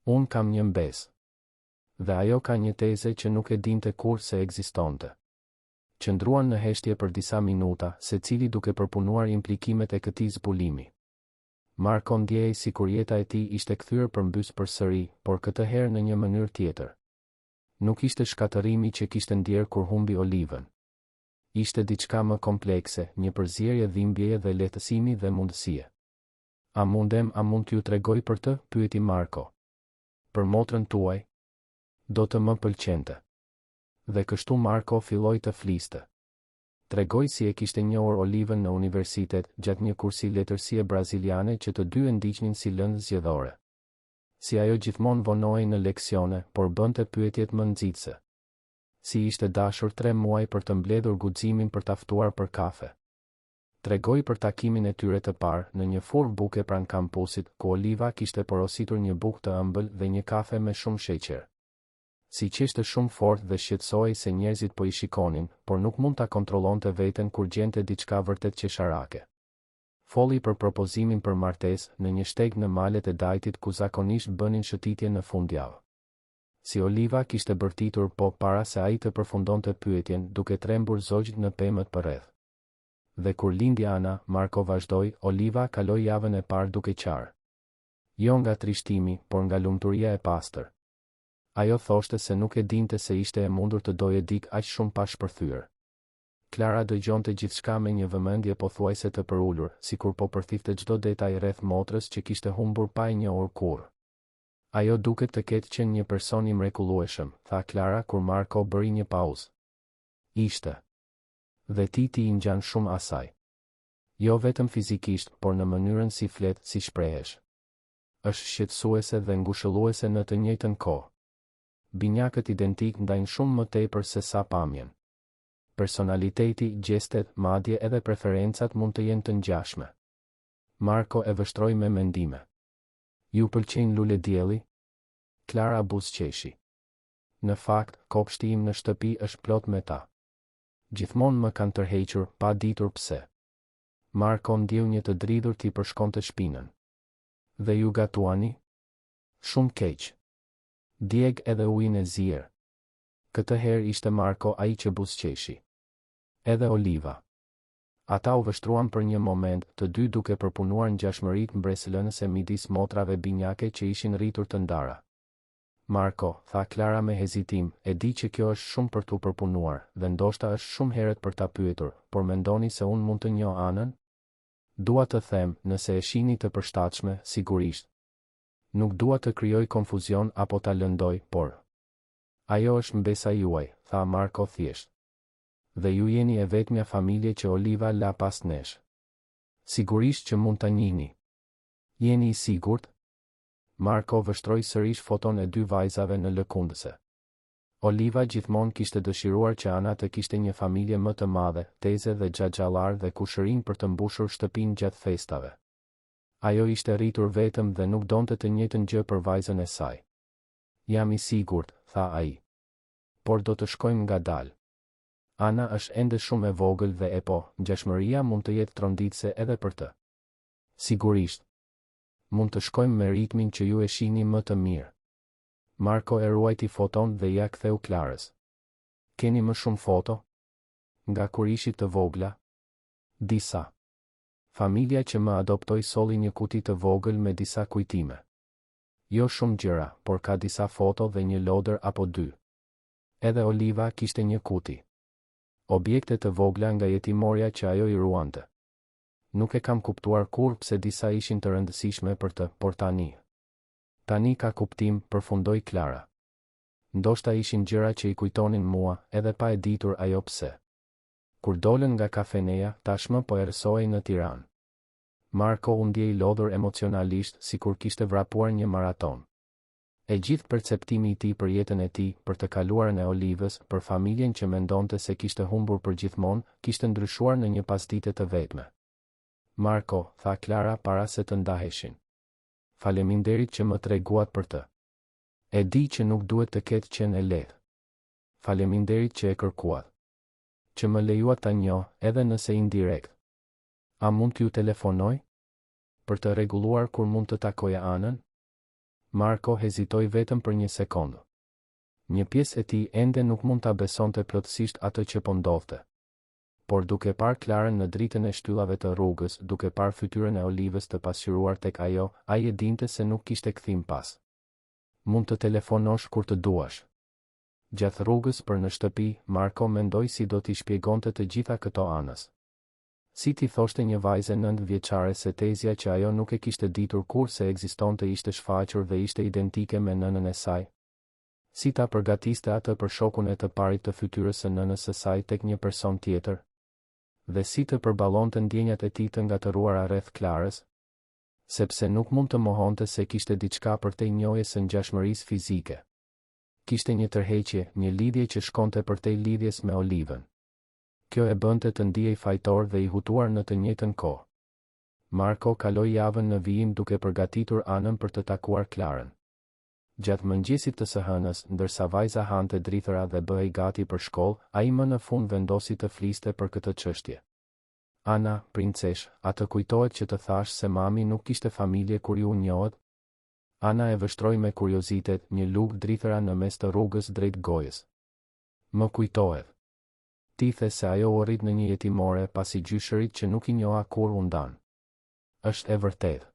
Unë kam një mbes. Dhe ajo ka një teze që nuk e dinte kur se ekzistonte. Qëndruan në heshtje për disa minuta, secili duke përpunuar implikimet e këtij zbulimi. Marko ndjej sikur jeta e tij ishte kthyer përmbys përsëri, por këtë herë në një mënyrë tjetër. Nuk ishte shkatërrimi që kishte ndjer kur humbi Olivën. Ishte diçka më komplekse, një përzierje dhimbjeje dhe lehtësimi dhe mundësie. A mund t'ju tregoj për të? Pyeti Marko. Për motrën tuaj? Do të më pëlqente. Dhe kështu Marko filloi të fliste. Tregoi si e kishte njohur Olivën në universitet, gjatë një kursi letërsie braziliane që të dy e ndiqnin si lëndë zgjedhore. Si ajo gjithmonë vonohej në leksione, por bënte pyetjet më nxitse. Si ishte dashur 3 muaj për të mbledhur guximin për ta ftuar për kafe. Tregoi për takimin e tyre të parë në një furrë buke pranë kampusit, ku Oliva kishte porositur një bukë të ëmbël dhe një kafe me shumë sheqer. Si që ishte shumë fort dhe shqetësohej se njerëzit po i shikonin, por nuk mund ta kontrollonte veten kur gjente diçka vërtet qesharake. Folli për propozimin për martesë në një shteg në malet e Dajtit ku zakonisht bënin shëtitje në fundjavë. Si Oliva kishte bërtitur po para se ai të përfundonte pyetjen, duke trembur zogjt në pemët përreth. Dhe kur lindi Ana, Marko vazhdoi, Oliva kaloi javën e parë duke qarë. Jo nga trishtimi, por nga lumturia e pastër. Ajo thoshte se nuk e dinte se ishte e mundur të doje dik aq shumë pa shpërthyer. Klara dëgjonte gjithçka me një vëmendje pothuajse të përulur, sikur po përthifte çdo detaj rreth motrës që kishte humbur pa e njohur kurrë. Ajo duket të ketë qenë një person i mrekullueshëm, tha Klara kur Marko bëri një pauzë. Ishte. Dhe ti i ngjan shumë asaj. Jo vetëm fizikisht, por në mënyrën si flet, si shprehesh. Është shqetësuese dhe ngushëlluese në të njëjtën kohë. Binjakët identik ndajnë shumë më tepër se sa pamjen. Personaliteti, gjestet, madje edhe preferencat mund të jenë të ngjashme. Marko e vështroi me mendime. Ju pëlqejnë lule dielli? Klara buzëqeshi. Në fakt, kopshti im në shtëpi është plot me ta. Gjithmonë më kanë tërhequr, pa ditur pse. Marko ndjeu një të dridhur t'i përshkonte shpinën. Dhe ju gatuani? Shumë keq. Djeg edhe ujin e zier. Këtë herë ishte Marko ai që buzëqeshi. Edhe Oliva. Ata u vështruan për një moment, të dy duke përpunuar ngjashmëritë mbreslënëse midis motrave binjake që ishin rritur të ndara. Marko, tha Klara me hezitim, e di që kjo është shumë për t'u përpunuar, dhe ndoshta është shumë herët për ta pyetur, por mendoni se unë mund të njoh anën? Dua të them, nëse e shihni të përshtatshme, sigurisht. Nuk dua të krijoj konfuzion apo ta lëndoj, por ajo është mbesa juaj, tha Marko thjesht. Dhe ju jeni e vetmja familje që Oliva la pas nesh. Sigurisht që mund ta njihni. Jeni i sigurt? Marko vështroi sërish foton e dy vajzave në lëkundëse. Oliva gjithmonë kishte dëshiruar që Ana të kishte një familje më të madhe, teze dhe xhaxhallar dhe kushërin për të mbushur shtëpinë gjatë festave. Ajo ishte rritur vetëm dhe nuk donte të njëjtën gjë për vajzën e saj. Jam i sigurt, tha ai. Por do të shkojmë ngadalë. Ana është ende shumë e vogël dhe ngjashmëria mund të jetë tronditse edhe për të. Sigurisht. Mund të shkojmë me ritmin që ju e shihni më të mirë. Marko e ruajti foton dhe ja ktheu Klarës. Keni më shumë foto? Nga kur ishit të vogla? Disa. Familja që më adoptoi solli një kuti të vogël me disa kujtime. Jo shumë gjëra, por ka disa foto dhe një lodër apo dy. Edhe Oliva kishte një kuti. Objekte të vogla nga jetimorja që ajo i ruante. Nuk e kam kuptuar kur pse disa ishin të rëndësishme për të, por tani. Tani ka kuptim, përfundoi Klara. Ndoshta ishin gjëra që i kujtonin mua, edhe pa e ditur ajo pse. Kur dolën nga kafeneja, tashmë po erësohej në Tiranë. Marko u ndjej lodhur emocionalisht, sikur kishte vrapuar një maraton. E gjithë perceptimi i tij për jetën e tij, për të kaluarën e Olivës, për familjen që mendonte se kishte humbur përgjithmonë, kishte ndryshuar në një pasdite të vetme. Marko, tha Klara para se të ndaheshin. Faleminderit që më treguat për të. E di që nuk duhet të ketë qenë e lehtë. Faleminderit që e kërkuat. Që më lejuat ta njoh, edhe nëse indirekt. A mund t'ju telefonoj? Për të rregulluar kur mund të takoja Anën? Marko hezitoi vetëm për një sekondë. Një pjesë e tij ende nuk mund ta besonte plotësisht atë që po ndodhte. Por duke parë Klarën në dritën e shtyllave të rrugës, duke parë fytyrën e Olivës të pasqyruar tek ajo, ai e dinte se nuk kishte kthim pas. Mund të telefonosh kur të duash. Gjatë rrugës për në shtëpi, Marko mendoi si do t'i shpjegonte të gjitha këto Anës. Si t'i thoshte një vajze 9 vjeçare se tezja që ajo nuk e kishte ditur kur se ekzistonte ishte shfaqur dhe ishte identike me nënën e saj. Si ta përgatiste atë për shokun e të parit të fytyrës së nënës së saj tek një person tjetër. Dhe si të përballonte ndjenjat e tij të ngatëruara rreth Klarës, sepse nuk mund të mohonte se kishte diçka përtej njohjes së ngjashmërisë fizike. Kishte një tërheqje, një lidhje që shkonte përtej lidhjes me Olivën. Kjo e bënte të ndihej fajtor dhe i hutuar në të njëjtën kohë. Marko kaloi javën në vijim duke përgatitur Anën për të takuar Klarën. Gjatë mëngjesit të së hënës, ndërsa vajza hante drithëra dhe bëhej gati për shkollë, ai më në fund vendosi të fliste për këtë çështje. Ana, princesh, a të kujtohet që të thash se mami nuk kishte familje kur ju njohët? Ana e vështroi me kuriozitet, një lugë drithëra në mes të rrugës drejt gojës. Më kujtohet. Ti the se ajo u rrit në një jetimore pasi gjyshërit që nuk I njoha kur u ndan. Është e vërtetë.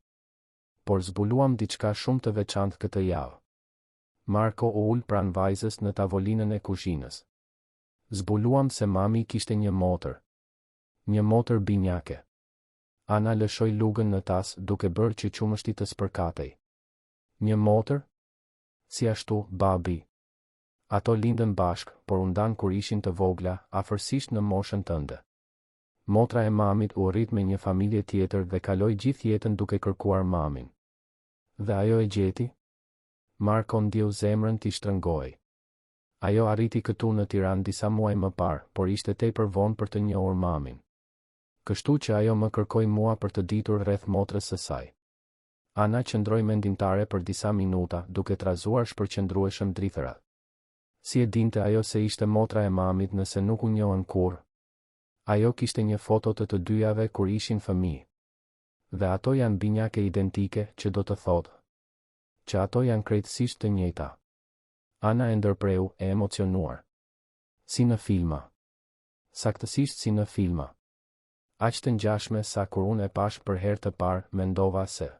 Por zbuluam diçka shumë të veçantë këtë javë. Marko u ul pranë vajzës në tavolinën e kuzhinës. Zbuluam se mami kishte një motër. Një motër binjake. Ana lëshoi lugën në tas duke bërë që qumështi të spërkatej. Një motër? Si ashtu, babi? Ato lindën bashk, por u ndan kur ishin të vogla, afërsisht në moshën tënde. Motra e mamit u rrit me një familje tjetër dhe kaloi gjithë jetën duke kërkuar mamin. Dhe ajo e gjeti? Marko ndjeu zemrën t'i shtrëngoi. Ajo arriti këtu në Tiranë disa muaj më parë, por ishte tepër vonë për të njohur mamin. Kështu që ajo më kërkoi mua për të ditur rreth motrës së saj. Ana qëndroi mendimtare për disa minuta, duke trazuar shpërqendrueshëm drithërat. Si e dinte ajo se ishte motra e mamit nëse nuk u njohën kurrë? Ajo kishte një foto të dyjave kur ishin fëmijë. Dhe ato janë binjake identike, që do të thotë që ato janë krejtësisht të njëjta. Ana e ndërpreu, e emocionuar. Si në filma. Saktësisht si në filma. Aq të ngjashme sa kur unë e pash për herë të parë, mendova se.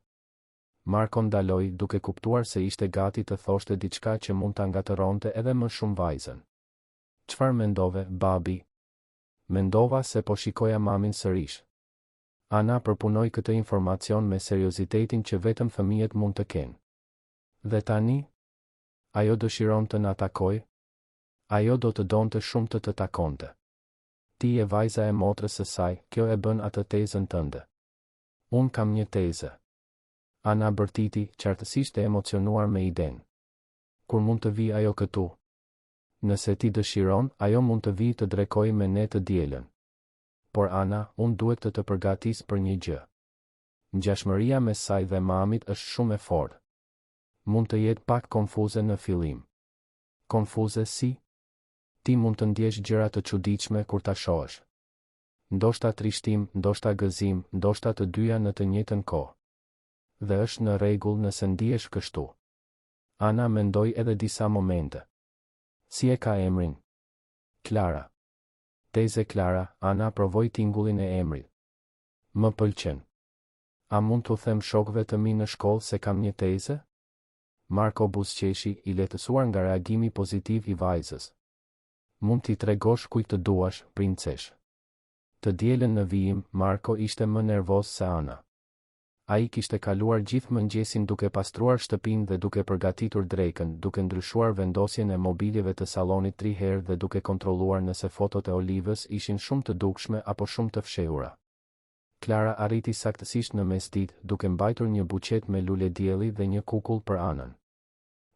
Marko ndaloi, duke kuptuar se ishte gati të thoshte diçka që mund ta ngatëronte edhe më shumë vajzën. Çfarë mendove, babi? Mendova se po shikoja mamin sërish. Ana përpunoi këtë informacion me seriozitetin që vetëm fëmijët mund të kenë. Dhe tani? Ajo dëshiron të na takoj? Ajo do të donte shumë të takonte. Ti e vajza e motrës së saj, kjo e bën atë tezën tënde. Unë kam një tezë. Ana bërtiti, qartësisht e emocionuar me idenë. Kur mund të vi ajo këtu? Nëse ti dëshiron, ajo mund të vi të drekoj me ne të dielën. Por Ana, unë duhet të përgatis për një gjë. Ngjashmëria mes saj dhe mamit është shumë e fortë. Mund të jetë pak konfuze në fillim. Konfuze si? Ti mund të ndjesh gjëra të çuditshme kur ta shohësh. Ndoshta trishtim, ndoshta gëzim, ndoshta të dyja në të njëjtën kohë. Dhe është në rregull nëse ndihesh kështu. Ana mendoi edhe disa momente. Si e ka emrin? Klara. Teze Klara, Ana provoi tingullin e emrit. Më pëlqen. A mund t'u them shokëve të mi në shkollë se kam një teze? Marko buzëqeshi, i lehtësuar nga reagimi pozitiv i vajzës. Mund t'i tregosh kujt të duash, princesh. Të dielën në vijim, Marko ishte më nervoz se Ana. Ai kishte kaluar gjithë mëngjesin duke pastruar shtëpinë dhe duke përgatitur drekën, duke ndryshuar vendosjen e mobiljeve të sallonit 3 herë dhe duke kontrolluar nëse fotot e Olivës ishin shumë të dukshme apo shumë të fshehura. Klara arriti saktësisht në mesditë, duke mbajtur një buqet me lule dielli dhe një kukull për Anën.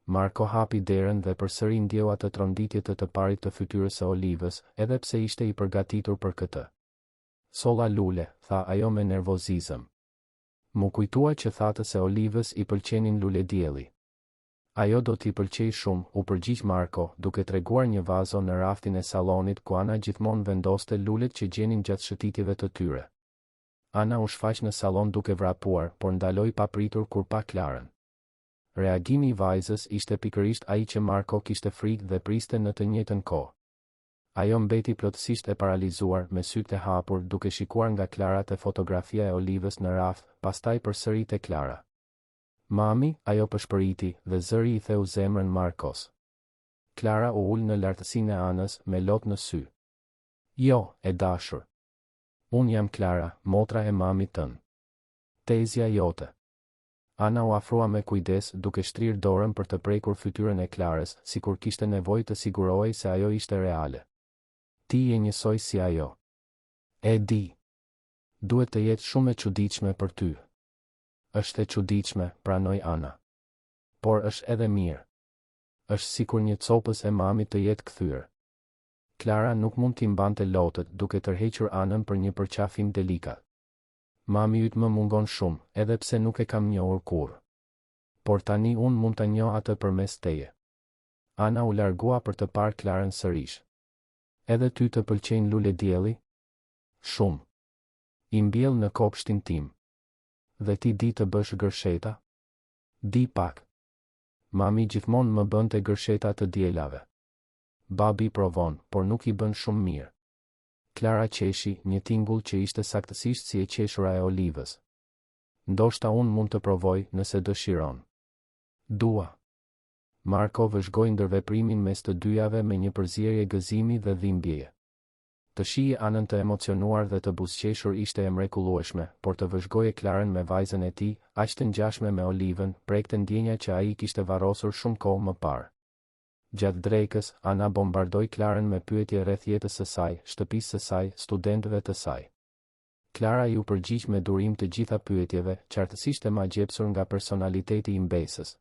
Marko hapi derën dhe përsëri ndjeu atë tronditje të parit të fytyrës së Olivës, edhe pse ishte i përgatitur për këtë. Solla lule, tha ajo me nervozizëm. Mu kujtua që thatë se Olivës i pëlqenin lule dielli. Ajo do t'i pëlqej shumë, u përgjigj Marko, duke treguar një vazo në raftin e sallonit ku Ana gjithmonë vendoste lulet që gjenin gjatë shëtitjeve të tyre. Ana u shfaq në sallon duke vrapuar, por ndaloi papritur kur pa Klarën. Reagimi i vajzës ishte pikërisht ai që Marko kishte frikë dhe priste në të njëjtën kohë. Ajo mbeti plotësisht e paralizuar, me sytë e hapur, duke shikuar nga Klara te fotografia e Olivës në raft, pastaj përsëri te Klara. Mami, ajo pëshpëriti, dhe zëri i theu zemrën Markos. Klara u ul në lartësinë e Anës, me lot në sy. Jo, e dashur. Unë jam Klara, motra e mamit tënë. Tezja jote. Ana u afrua me kujdes, duke shtrirë dorën për të prekur fytyrën e Klarës, sikur kishte nevojë të sigurohej se ajo ishte reale. Ti je njësoj si ajo. E di. Duhet të jetë shumë e çuditshme për ty. Është e çuditshme, pranoi Ana. Por është edhe mirë. Është sikur një copës e mamit të jetë kthyer. Klara nuk mund t'i mbante lotët, duke tërhequr Anën për një përqafim delikat. Mami yt më mungon shumë, edhe pse nuk e kam njohur kurrë. Por tani unë mund ta njoh atë përmes teje. Ana u largua për të parë Klarën sërish. Edhe ty të pëlqejnë lule dielli? Shumë. I mbjell në kopshtin tim. Dhe ti di të bësh gërsheta? Di pak. Mami gjithmonë më bënte gërsheta të dielave. Babi provon, por nuk i bën shumë mirë. Klara qeshi, një tingull që ishte saktësisht si e qeshura e Olivës. Ndoshta unë mund të provoj, nëse dëshiron. Dua. Marko vëzhgoi ndërveprimin mes të dyjave me një përzierje gëzimi dhe dhimbjeje. Të shihej Anën të emocionuar dhe të buzëqeshur ishte e mrekullueshme, por të vëzhgoje Klarën me vajzën e tij, aq të ngjashme me Olivën, prekte ndjenja që ai kishte varrosur shumë kohë më parë. Gjatë drekës, Ana bombardoi Klarën me pyetje rreth jetës së saj, shtëpisë së saj, studentëve të saj. Klara ju përgjigj me durim të gjitha pyetjeve, qartësisht e magjepsur nga personaliteti i mbesës.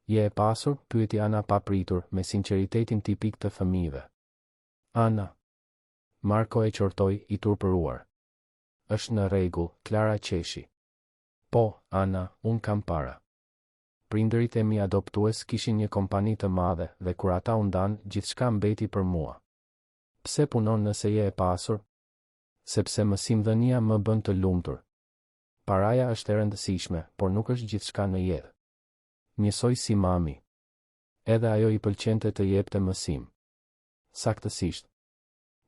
Je e pasur? Pyeti Ana papritur, me sinqeritetin tipik të fëmijëve. Ana. Marko e qortoi, i turpëruar. Është në rregull, Klara qeshi. Po, Ana, unë kam para. Prindërit e mi adoptues kishin një kompani të madhe dhe kur ata u ndan, gjithçka mbeti për mua. Pse punon nëse je e pasur? Sepse mësimdhënia më bën të lumtur. Paraja është e rëndësishme, por nuk është gjithçka në jetë. Njësoj si mami. Edhe ajo i pëlqente të jepte mësim. Saktësisht.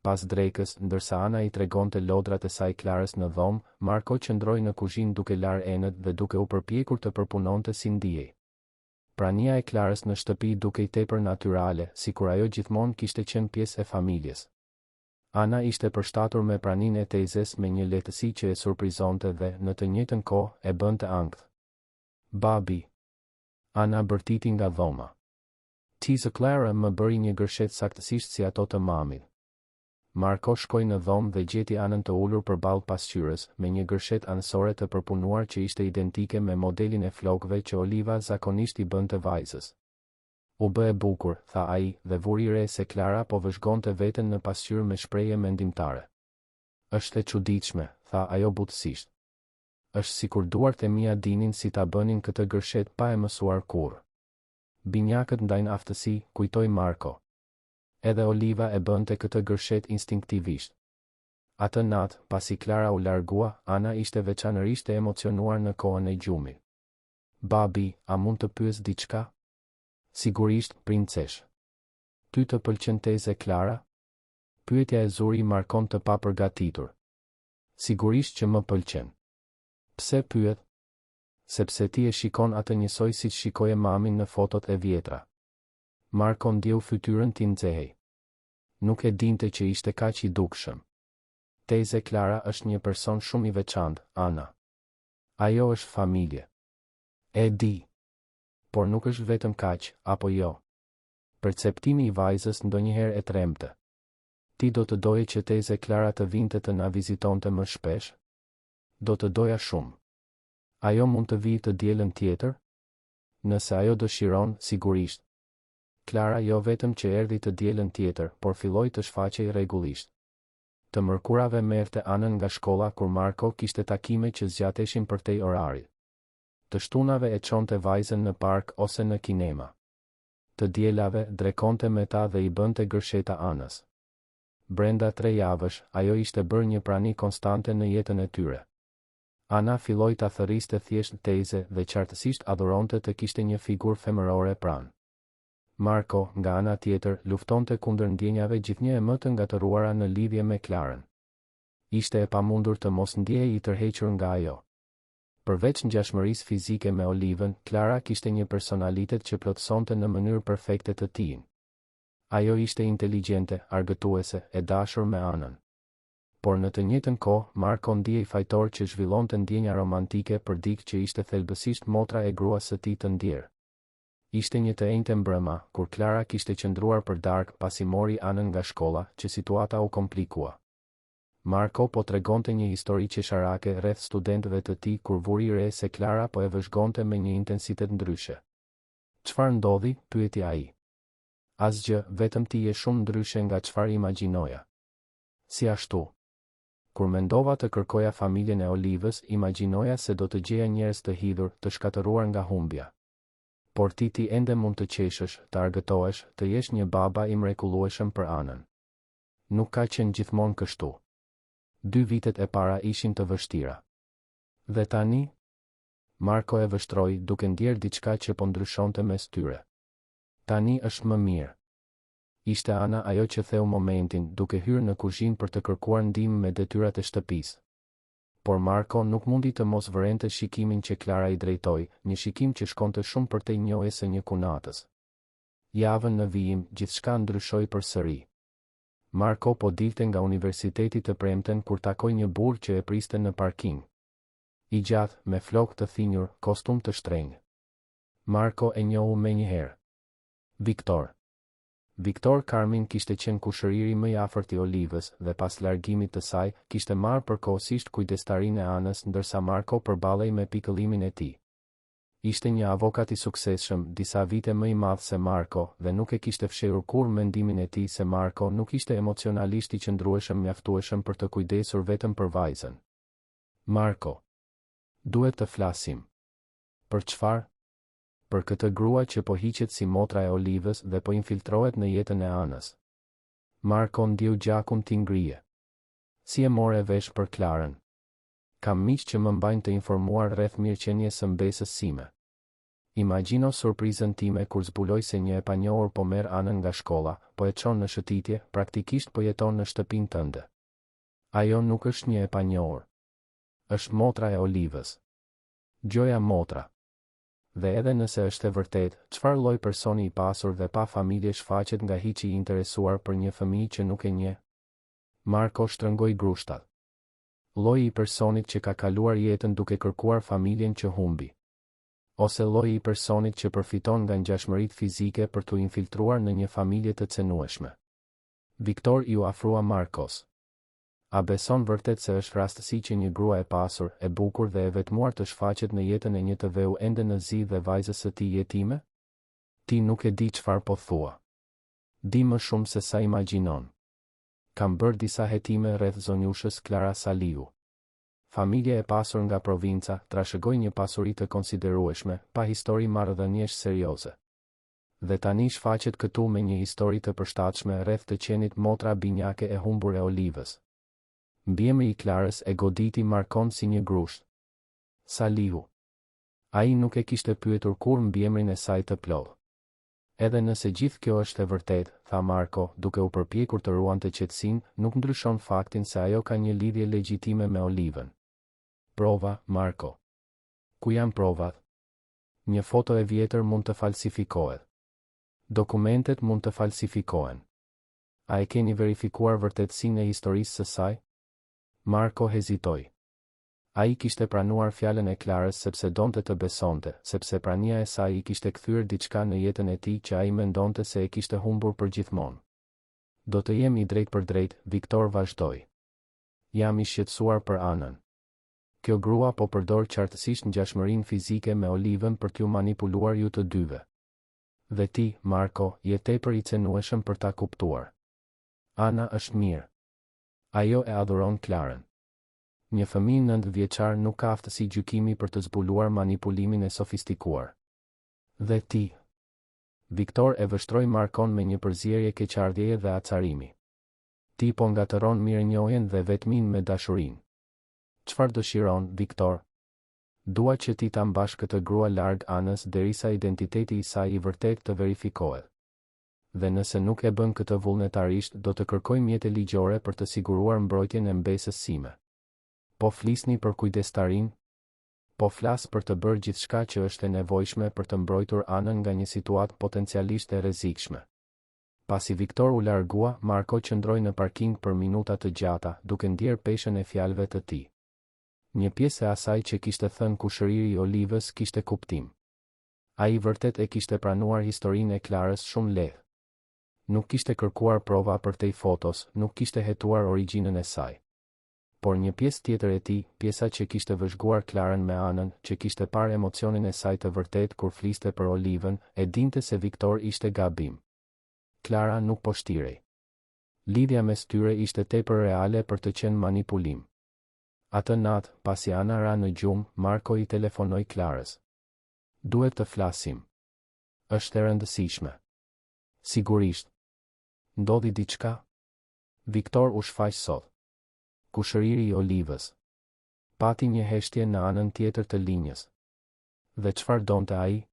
Pas drekës, ndërsa Ana i tregonte lodrat e saj Klarës në dhomë, Marko qëndroi në kuzhinë duke larë enët dhe duke u përpjekur të përpunonte si ndihej. Prania e Klarës në shtëpi dukej tepër natyrale, sikur ajo gjithmonë kishte qenë pjesë e familjes. Ana ishte përshtatur me praninë e tezes me një lehtësi që e surprizonte dhe, në të njëjtën kohë, e bënte ankth. Babi. Ana bërtiti nga dhoma. Tizë Klara më bëri një gërshet saktësisht si ato të mamit. Marko shkoi në dhomë dhe gjeti Anën të ulur përballë pasqyrës, me një gërshet anësore të përpunuar që ishte identike me modelin e flokëve që Oliva zakonisht i bënte vajzës. U bë e bukur, tha ai, dhe vuri re se Klara po vëzhgonte veten në pasqyrë me shprehje mendimtare. Është e çuditshme, tha ajo butësisht. Është sikur duart e mia dinin si ta bënin këtë gërshet pa e mësuar kurrë. Binjakët ndajnë aftësi, kujtoi Marko. Edhe Oliva e bënte këtë gërshet instinktivisht. Atë natë, pasi Klara u largua, Ana ishte veçanërisht e emocionuar në kohën e gjumit. Babi, a mund të pyes diçka? Sigurisht, princesh. Ty të pëlqen teze Klara? Pyetja e zuri Markon të papërgatitur. Sigurisht që më pëlqen. Pse pyet? Sepse ti e shikon atë njësoj si që shikoje mamin në fotot e vjetra. Marko ndjeu fytyrën ti nxehej. Nuk e dinte që ishte kaq i dukshëm. Teze Klara është një person shumë i veçantë, Ana. Ajo është familje. E di. Por nuk është vetëm kaq, apo jo? Perceptimi i vajzës ndonjëherë e tremte. Ti do të doje që teze Klara të vinte të na vizitonte më shpesh? Do të doja shumë. Ajo mund të vijë të dielën tjetër? Nëse ajo dëshiron, sigurisht. Klara jo vetëm që erdhi të dielën tjetër, por filloi të shfaqej rregullisht. Të mërkurave merrte Anën nga shkolla kur Marko kishte takime që zgjateshin përtej orarit. Të shtunave e çonte vajzën në park ose në kinema. Të dielave drekonte me ta dhe i bënte gërsheta Anës. Brenda 3 javësh, ajo ishte bërë një prani konstante në jetën e tyre. Ana filloi ta thërriste thjesht teze dhe qartësisht adhuronte të kishte një figurë femërore pranë. Marko, nga ana tjetër, luftonte kundër ndjenjave gjithnjë e më të ngatëruara në lidhje me Klarën. Ishte e pamundur të mos ndjehej i tërhequr nga ajo. Përveç ngjashmërisë fizike me Olivën, Klara kishte një personalitet që plotësonte në mënyrë perfekte të tij. Ajo ishte inteligjente, argëtuese, e dashur me Anën. Por në të njëjtën kohë, Marko ndjej fajtor që zhvillonte ndjenja romantike për dikë që ishte thelbësisht motra e gruas së tij të ndjer. Ishte një të enjte mbrëma, kur Klara kishte qëndruar për darkë pasi mori Anën nga shkolla, që situata u komplikua. Marko po tregonte një histori qesharake rreth studentëve të tij kur vuri re se Klara po e vëzhgonte me një intensitet ndryshe. Çfarë ndodhi? Pyeti ai. Asgjë, vetëm ti je shumë ndryshe nga çfarë imagjinoja. Si ashtu? Kur mendova të kërkoja familjen e Olivës, imagjinoja se do të gjeja njerëz të hidhur, të shkatëruar nga humbja. Por ti ende mund të qeshësh, të argëtohesh, të jesh një baba i mrekullueshëm për Anën. Nuk ka qenë gjithmonë kështu. 2 vitet e para ishin të vështira. Dhe tani? Marko e vështroi, duke ndjerë diçka që po ndryshonte mes tyre. Tani është më mirë. Ishte Ana ajo që theu momentin, duke hyrë në kuzhinë për të kërkuar ndihmë me detyrat e shtëpisë. Por Marko nuk mundi të mos vërente shikimin që Klara i drejtoi, një shikim që shkonte shumë përtej njohjes së një kunatës. Javën në vijim, gjithçka ndryshoi përsëri. Marko po dilte nga universiteti të premten kur takoi një burr që e priste në parking. I gjatë, me flokë të thinjur, kostum të shtrenjtë. Marko e njohu menjëherë. Viktor. Viktor Karmin kishte qenë kushëriri më i afërt i Olivës dhe pas largimit të saj, kishte marrë përkohësisht kujdestarinë e anës ndërsa Marko përballej me pikëllimin e tij. Ishte një avokat i suksesshëm, disa vite më i madh se Marko, dhe nuk e kishte fshehur kurrë mendimin e tij se Marko nuk ishte emocionalisht i qëndrueshëm mjaftueshëm për të kujdesur vetëm për vajzën. Marko, duhet të flasim. Për çfarë? Për këtë grua që po hiqet si motra e Olivës dhe po infiltrohet në jetën e anës. Marko ndiu gjakun t'i ngrije. Si e more vesh për Klarën? Kam miq që më mbajnë të informuar rreth mirëqenies së mbesës sime. Imagjino surprizën time kur zbuloj se një e panjohur po merr anën nga shkolla, po e çon në shëtitje, praktikisht po jeton në shtëpinë tënde. Ajo nuk është një e panjohur. Është motra e Olivës. Gjoja motra. Dhe edhe nëse është e vërtet, çfarë lloj personi i pasur dhe pa familje shfaqet nga hiqi i interesuar për një fëmijë që nuk e njeh? Marko shtrëngoi grushtat. Lloji i personit që ka kaluar jetën duke kërkuar familjen që humbi. Ose lloji i personit që përfiton nga ngjashmëritë fizike për t'u infiltruar në një familje të cenueshme. Viktor iu afrua Markos. A beson vërtet se është rastësi që një grua e pasur, e bukur dhe e vetmuar të shfaqet në jetën e një të veu ende në zi dhe vajzës së tij jetime? Ti nuk e di çfarë po thua. Di më shumë se sa imagjinon. Kam bërë disa hetime rreth zonjushës Klara Saliu. Familje e pasur nga provinca, trashëgoi një pasuri të konsiderueshme, pa histori marrëdhëniesh serioze. Dhe tani shfaqet këtu me një histori të përshtatshme rreth të qenit motra binjake e humbur e Olivës. Mbiemri i Klarës e goditi Markon si një grusht. Salihu. Ai nuk e kishte pyetur kurrë mbiemrin e saj të plotë. Edhe nëse gjithë kjo është e vërtetë, tha Marko, duke u përpjekur të ruante qetësinë, nuk ndryshon faktin se ajo ka një lidhje legjitime me Olivën. Prova, Marko. Ku janë provat? Një foto e vjetër mund të falsifikohet. Dokumentet mund të falsifikohen. A e keni verifikuar vërtetësinë e historisë së saj? Marko hezitoi. Ai kishte pranuar fjalën e Klarës sepse donte të besonte, sepse prania e saj I kishte kthyer diçka në jetën e tij që ai mendonte se e kishte humbur përgjithmonë. Do të jem I drejt për drejt, Viktor vazhdoi. Jam I shqetësuar për anën. Kjo grua po përdor qartësisht ngjashmërinë fizike me Olivën për t'ju manipuluar ju të dyve. Dhe ti, Marko, je tepër I cenueshëm për ta kuptuar. Ana është mirë. Ajo e adhuron Klarën. Një fëmijë 9 vjeçar nuk ka aftësi gjykimi për të zbuluar manipulimin e sofistikuar. Dhe ti? Viktor e vështroi Markon me një përzierje keqardhjeje dhe acarimi. Ti po ngatëron mirënjohjen dhe vetmin me dashurinë. Çfarë dëshiron, Viktor? Dua që ti ta mbash këtë grua larg anës derisa identiteti I saj I vërtet të verifikohet. Dhe nëse nuk e bën këtë vullnetarisht, do të kërkoj mjete ligjore për të siguruar mbrojtjen e mbesës sime. Po flisni për kujdestarin? Po flas për të bërë gjithçka që është e nevojshme për të mbrojtur anën nga një situatë potencialisht e rrezikshme. Pasi Viktor u largua, Marko qëndroi në parking për minuta të gjata, duke ndier peshën e fjalëve të tij. Një pjesë e asaj që kishte thënë kushëriri I Olivës kishte kuptim. Ai vërtet e kishte pranuar historinë e Klarës shumë lehtë. Nuk kishte kërkuar prova për te fotos, nuk kishte hetuar origjinën e saj. Por një pjesë tjetër e tij, pjesa që kishte vëzhguar Klarën me anën, që kishte parë emocionin e saj të vërtet kur fliste për Olivën, e dinte se Viktor ishte gabim. Klara nuk po shtirej. Lidhja mes tyre ishte tepër reale për të qenë manipulim. Atë natë, pasi Ana ra në gjumë, Marko I telefonoi Klarës. Duhet të flasim. Është e rëndësishme. Sigurisht. Ndodhi diçka? Viktor u shfaq sot. Kushëriri I Olivës. Pati një heshtje në anën tjetër të linjës. Dhe çfarë donte ai?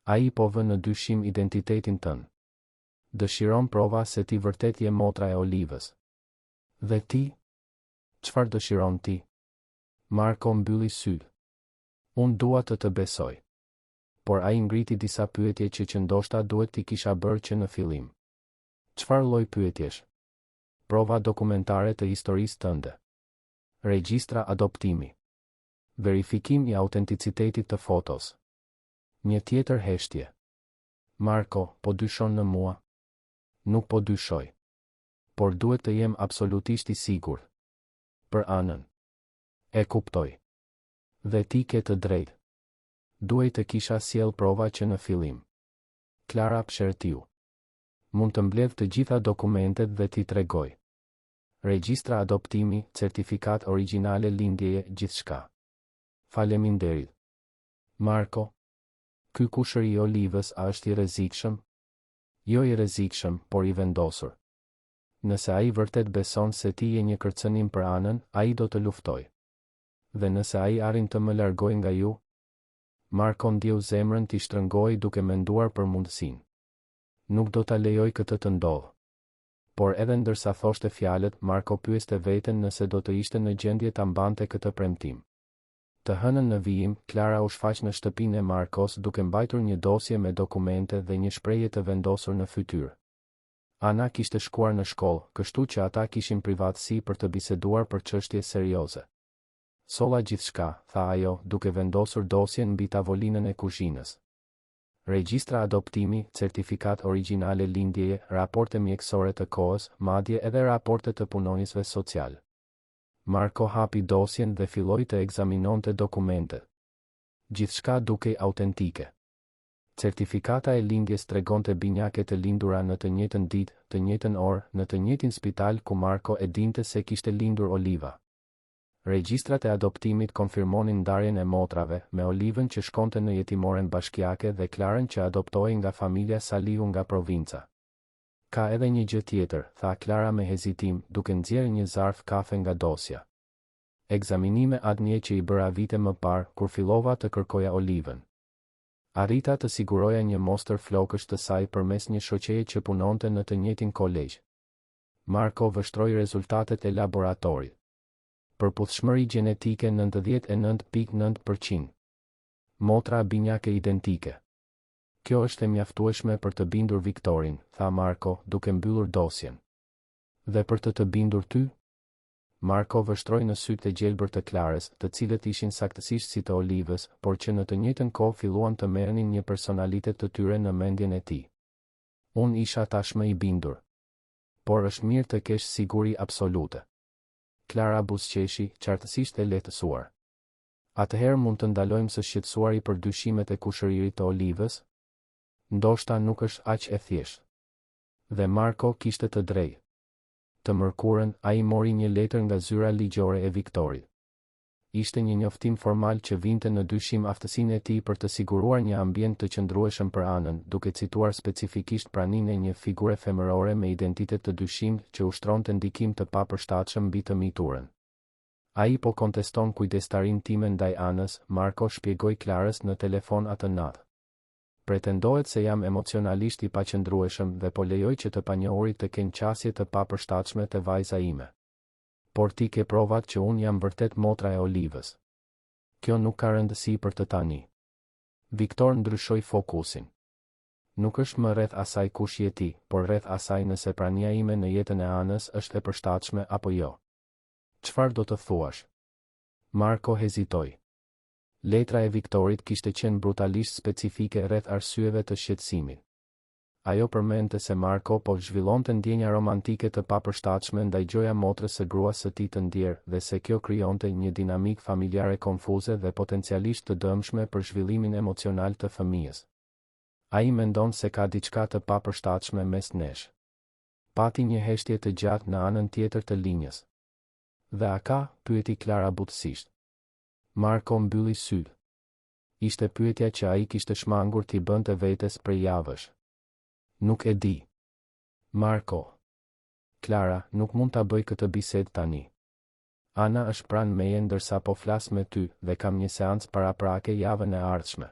Ai po vë në dyshim identitetin tënd. Dëshiron prova se ti vërtet je motra e Olivës. Dhe ti? Çfarë dëshiron ti? Marko mbylli sytë. Unë dua të besoj. Por ai ngriti disa pyetje që ndoshta duhet t'i kisha bërë që në fillim. Çfarë lloj pyetjesh? Prova dokumentare të historisë tënde. Regjistra adoptimi. Verifikim I autenticitetit të fotos. Një tjetër heshtje. Marko, po dyshon në mua? Nuk po dyshoj. Por duhet të jem absolutisht i sigurt. Për anën. E kuptoj. Dhe ti ke të drejtë. Duhej të kisha sjell prova që në fillim. Klara Pshertiu. Mund të mbledh të gjitha dokumentet dhe t'i tregoj. Regjistra adoptimi, certifikat origjinale lindjeje, gjithçka. Faleminderit. Marko. Ky kushër i Olivës a është i rrezikshëm? Jo i rrezikshëm, por i vendosur. Nëse ai vërtet beson se ti je një kërcënim për anën, ai do të luftoj. Dhe nëse ai arrin të më largoj nga ju, Marko ndjeu zemrën t'i shtrëngoi duke menduar për mundësinë. Nuk do ta lejoj këtë të ndodhë. Por edhe ndërsa thoshte fjalët, Marko pyeste veten nëse do të ishte në gjendje ta mbante këtë premtim. Të hënën në vijim, Klara u shfaq në shtëpinë e Markos duke mbajtur një dosje me dokumente dhe një shprehje të vendosur në fytyrë. Ana kishte shkuar në shkollë, kështu që ata kishin privatësi për të biseduar për çështje serioze. Solla gjithçka, tha ajo, duke vendosur dosjen mbi tavolinën e kuzhinës. Regjistra adoptimi, certifikat origjinale lindjeje, raporte mjekësore të kohës, madje edhe raporte të punonjësve social. Marko hapi dosjen dhe filloi të ekzaminonte dokumentet. Gjithçka dukej autentike. Certifikata e lindjes tregonte binjake të lindura në të njëjtën ditë, të njëjtën orë, në të njëjtin spital ku Marko e dinte se kishte lindur Oliva. Regjistrat e adoptimit konfirmonin ndarjen e motrave, me Olivën që shkonte në jetimoren bashkiake dhe Klarën që adoptohej nga familja Salihu nga provinca. Ka edhe një gjë tjetër, tha Klara me hezitim, duke nxjerrë një zarf kafe nga dosja. Ekzaminime adnje që i bëra vite më parë, kur fillova të kërkoja Olivën. Arrita të siguroja një mostër flokësh të saj përmes një shoqeje që punonte në të njëjtin kolegj. Marko vështroi rezultatet e laboratorit. Përputhshmëri gjenetike 99.9%. Motra binjake identike. Kjo është e mjaftueshme për të bindur Viktorin, tha Marko, duke mbyllur dosjen. Dhe për të bindur ty? Marko vështroi në sytë e gjelbër të Klarës, të cilët ishin saktësisht si të Olivës, por që në të njëjtën kohë filluan të merrnin një personalitet të tyre në mendjen e tij. Unë isha tashmë i bindur. Por është mirë të kesh siguri absolute. Klara buzëqeshi, qartësisht e lehtësuar. Atëherë mund të ndalojmë së shqetësuari për dyshimet e kushëririt të Olivës? Ndoshta nuk është aq e thjeshtë. Dhe Marko kishte të drejtë. Të mërkurën, ai mori një letër nga zyra ligjore e Viktorit. Ishte një njoftim formal që vinte në dyshim aftësinë e tij për të siguruar një ambient të qëndrueshëm për anën, duke cituar specifikisht praninë e një figure femërore me identitet të dyshim që ushtronte ndikim të papërshtatshëm mbi të miturën. Ai po konteston kujdestarinë time ndaj anës, Marko shpjegoi Klarës në telefon atë natë. Pretendohet se jam emocionalisht i paqëndrueshëm dhe po lejoj që të panjohurit të kenë qasje të papërshtatshme të vajza ime. Por ti ke provat që unë jam vërtet motra e Olivës. Kjo nuk ka rëndësi për të tani. Viktor ndryshoi fokusin. Nuk është më rreth asaj kush je ti, por rreth asaj nëse prania ime në jetën e anës është e përshtatshme apo jo. Çfarë do të thuash? Marko hezitoi. Letra e Viktorit kishte qenë brutalisht specifike rreth arsyeve të shqetësimit. Ajo përmendte se Marko po zhvillonte ndjenja romantike të papërshtatshme ndaj gjoja motrës së gruas së tij të ndjer dhe se kjo krijonte një dinamik familjare konfuze dhe potencialisht të dëmshme për zhvillimin emocional të fëmijës. Ai mendon se ka diçka të papërshtatshme mes nesh. Pati një heshtje të gjatë në anën tjetër të linjës. Dhe a ka? Pyeti Klara butësisht. Marko mbylli sytë. Ishte pyetja që ai kishte shmangur t'i bënte vetes prej javësh. Nuk e di. Marko. Klara, nuk mund ta bëj këtë bisedë tani. Ana është pranë meje ndërsa po flas me ty dhe kam një seancë paraprake javën e ardhshme.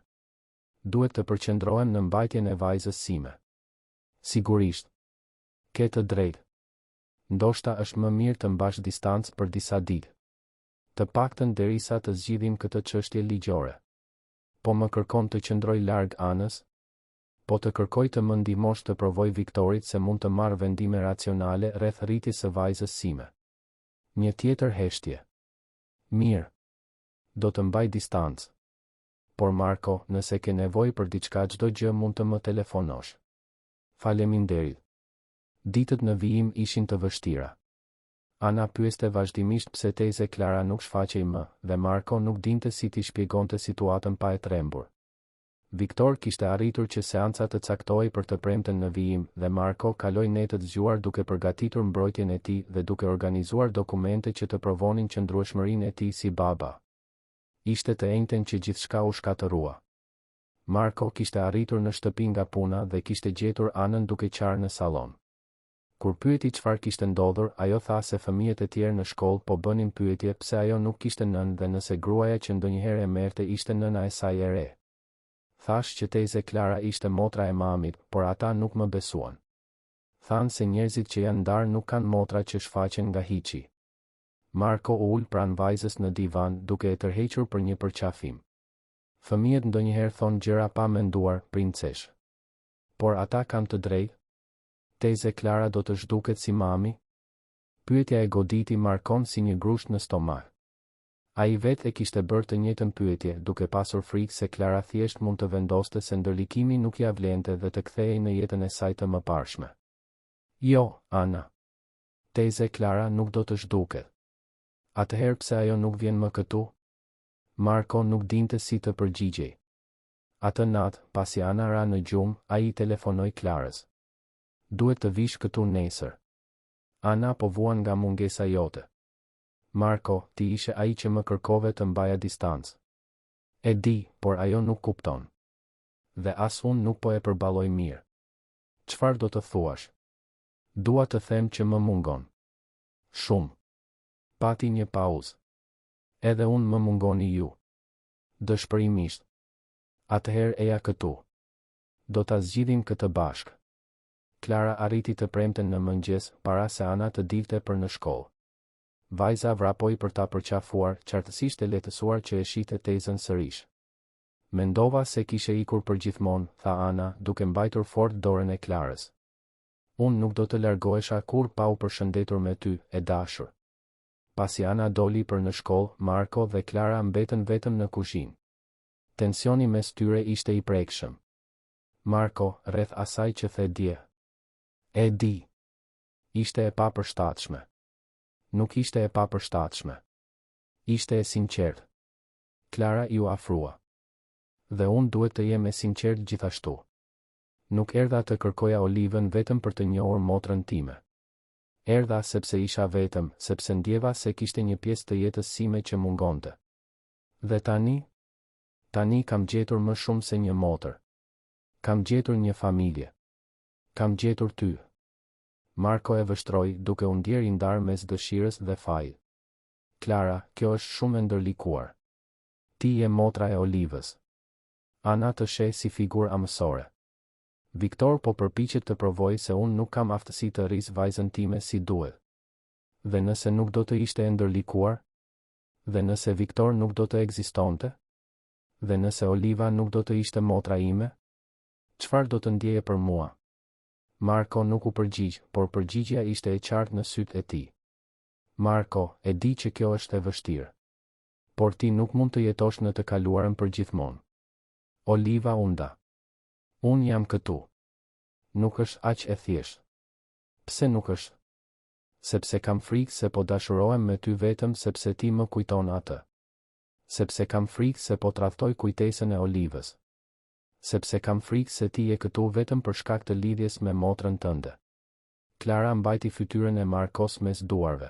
Duhet të përqendrohem në mbajtjen e vajzës sime. Sigurisht. Ke të drejtë. Ndoshta është më mirë të mbash distancë për disa ditë. Të paktën derisa të zgjidhim këtë çështje ligjore. Po më kërkon të qëndroj larg anës? Po të kërkoj të më ndihmosh të provoj Viktorit se mund të marr vendime racionale rreth rritjes së vajzës sime. Një tjetër heshtje. Mirë. Do të mbaj distancë. Por Marko, nëse ke nevojë për diçka çdo gjë mund të më telefonosh. Faleminderit. Ditët në vijim ishin të vështira. Ana pyeste vazhdimisht pse teze Klara nuk shfaqej më, dhe Marko nuk dinte si t'i shpjegonte situatën pa e trembur. Viktor kishte arritur që seanca të caktohej për të premten në vijim, dhe Marko kaloi netët zgjuar duke përgatitur mbrojtjen e tij dhe duke organizuar dokumente që të provonin qëndrueshmërinë e tij si baba. Ishte të enjten që gjithçka u shkatërrua. Marko kishte arritur në shtëpi nga puna dhe kishte gjetur Anën duke qarë në sallon. Kur pyeti çfarë kishte ndodhur, ajo tha se fëmijët e tjerë në shkollë po bënin pyetje pse ajo nuk kishte nën dhe nëse gruaja që ndonjëherë e merrte ishte nëna e saj e re. Thash që teze Klara ishte motra e mamit, por ata nuk më besuan. Thanë se njerëzit që janë ndarë nuk kanë motra që shfaqen nga hiçi. Marko u ul pranë vajzës në divan duke e tërhequr për një përqafim. Fëmijët ndonjëherë thonë gjëra pa menduar, princesh. Por ata kanë të drejtë. Teze Klara do të zhduket si mami? Pyetja e goditi Markon si një grusht në stomak. Ai vetë e kishte bërë të njëjtën pyetje, duke pasur frikë se Klara thjesht mund të vendoste se ndërlikimi nuk ia vlente dhe të kthehej në jetën e saj të mëparshme. Jo, Ana. Teze Klara nuk do të zhduket. Atëherë pse ajo nuk vjen më këtu? Marko nuk dinte si të përgjigjej. Atë natë, pasi Ana ra në gjumë, ai I telefonoi Klarës. Duhet të vish këtu nesër. Ana po vuan nga mungesa jote. Marko, ti ishe ai që më kërkove të mbaja distancë. E di, por ajo nuk kupton. Dhe as unë nuk po e përballoj mirë. Çfarë do të thuash? Dua të them që më mungon. Shumë. Pati një pauzë. Edhe unë më mungoni ju. Dëshpërimisht. Atëherë eja këtu. Do ta zgjidhim këtë bashkë. Klara arriti të premten në mëngjes, para se Ana të dilte për në shkollë. Vajza vrapoi për ta përqafuar, qartësisht e lehtësuar që e shihte tezën sërish. Mendova se kishe ikur përgjithmonë, tha Ana, duke mbajtur fort dorën e Klarës. Unë nuk do të largohesha kur pa u përshëndetur me ty, e dashur. Pasi Ana doli për në shkollë, Marko dhe Klara mbetën vetëm në kuzhinë. Tensioni mes tyre ishte I prekshëm. Marko, rreth asaj që the dje. E di. Ishte e papërshtatshme. Nuk ishte e papërshtatshme. Ishte e sinqertë. Klara ju afrua. Dhe unë duhet të jem e sinqertë gjithashtu. Nuk erdha të kërkoja Olivën vetëm për të njohur motrën time. Erdha sepse isha vetëm, sepse ndjeva se kishte një pjesë të jetës sime që mungonte. Dhe tani? Tani kam gjetur më shumë se një motër. Kam gjetur një familje. Kam gjetur ty. Marko e vështroi, duke u ndjerë I ndar mes dëshirës dhe fajit. Klara, kjo është shumë e ndërlikuar. Ti je motra e Olivës. Ana të sheh si figurë amësore. Viktor po përpiqet të provojë se unë nuk kam aftësi të rris vajzën time si duhet. Dhe nëse nuk do të ishte e ndërlikuar? Dhe nëse Viktor nuk do të ekzistonte? Dhe nëse Oliva nuk do të ishte motra ime? Çfarë do të ndjeje për mua? Marko nuk u përgjigj, por përgjigjja ishte e qartë në sytë e tij. Marko, e di që kjo është e vështirë. Por ti nuk mund të jetosh në të kaluarën përgjithmonë. Oliva unda. Unë jam këtu. Nuk është aq e thjeshtë. Pse nuk është? Sepse kam frikë se po dashurohem me ty vetëm sepse ti më kujton atë. Sepse kam frikë se po tradhtoj kujtesën e Olivës. Sepse kam frikë se ti je këtu vetëm për shkak të lidhjes me motrën tënde. Klara mbajti fytyrën e Markos mes duarve.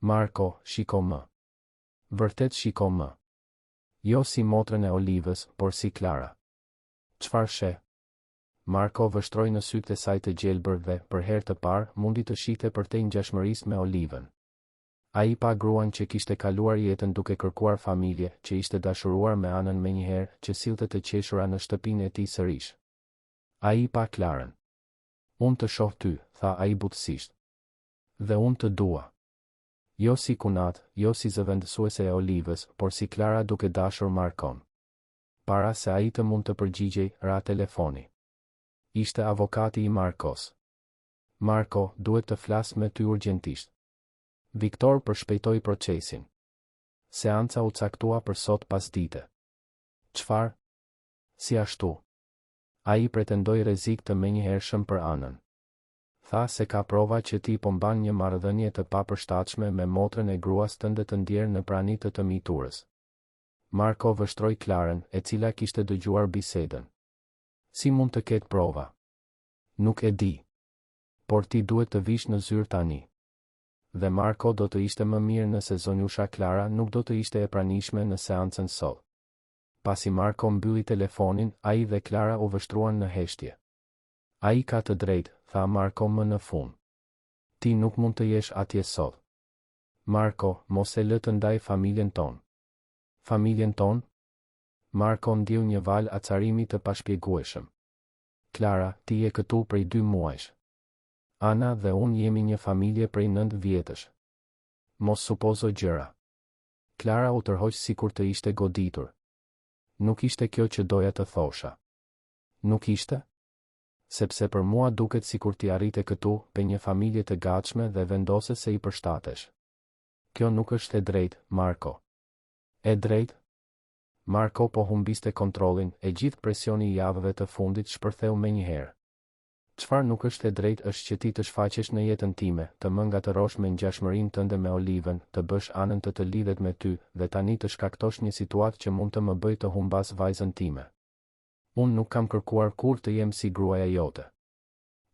Marko, shiko më. Vërtet shiko më. Jo si motrën e Olivës, por si Klara. Çfarë sheh? Marko vështroi në sytë e saj të gjelbër dhe, për herë të parë, mundi të shihte përtej ngjashmërisë me Olivën. Ai pa gruan që kishte kaluar jetën duke kërkuar familje, që ishte dashuruar me Anën menjëherë, që sillte të qeshura në shtëpinë e tij sërish. Ai pa Klarën. Unë të shoh ty, tha ai butësisht. Dhe unë të dua. Jo si kunat, jo si zëvendësuese e Olivës, por si Klara duke dashur Markon. Para se ai të mund të përgjigjej, ra telefoni. Ishte avokati I Markos. Marko, duhet të flas me ty urgjentisht. Viktor përshpejtoi procesin. Seanca u caktua për sot pasdite. Çfarë? Si ashtu? Ai pretendoi rrezik të menjëhershëm për Anën. Tha se ka prova që ti po mban një marrëdhënie të papërshtatshme me motrën e gruas tënde të ndjerë në prani të të miturës. Marko vështroi Klarën, e cila kishte dëgjuar bisedën. Si mund të ketë prova? Nuk e di. Por ti duhet të vish në zyrë tani. Dhe Marko do të ishte më mirë nëse zonjusha Klara nuk do të ishte e pranishme në seancën sot. Pasi Marko mbylli telefonin, ai dhe Klara u vështruan në heshtje. Ai ka të drejtë, tha Marko më në fund. Ti nuk mund të jesh atje sot. Marko, mos e lë të ndaj familjen ton. Familjen ton? Marko ndjeu një val acarimi të pashpjegueshëm. Klara, ti je këtu prej 2 muajsh. Ana dhe unë jemi një familje prej 9 vjetësh. Mos supozo gjëra. Klara u tërhoq sikur të ishte goditur. Nuk ishte kjo që doja të thosha. Nuk ishte? Sepse për mua duket sikur ti arrite këtu, pe një familje të gatshme dhe vendose se I përshtatesh. Kjo nuk është e drejtë, Marko. E drejtë? Marko po humbiste kontrollin, e gjithë presioni I javëve të fundit shpërtheu menjëherë. Çfarë nuk është e drejtë është që ti të shfaqesh në jetën time, të më ngatërosh me ngjashmërinë tënde me Oliven, të bësh Anën të lidhet me ty, dhe tani të shkaktosh një situatë që mund të më bëjë të humbas vajzën time. Unë nuk kam kërkuar kur të jem si gruaja jote.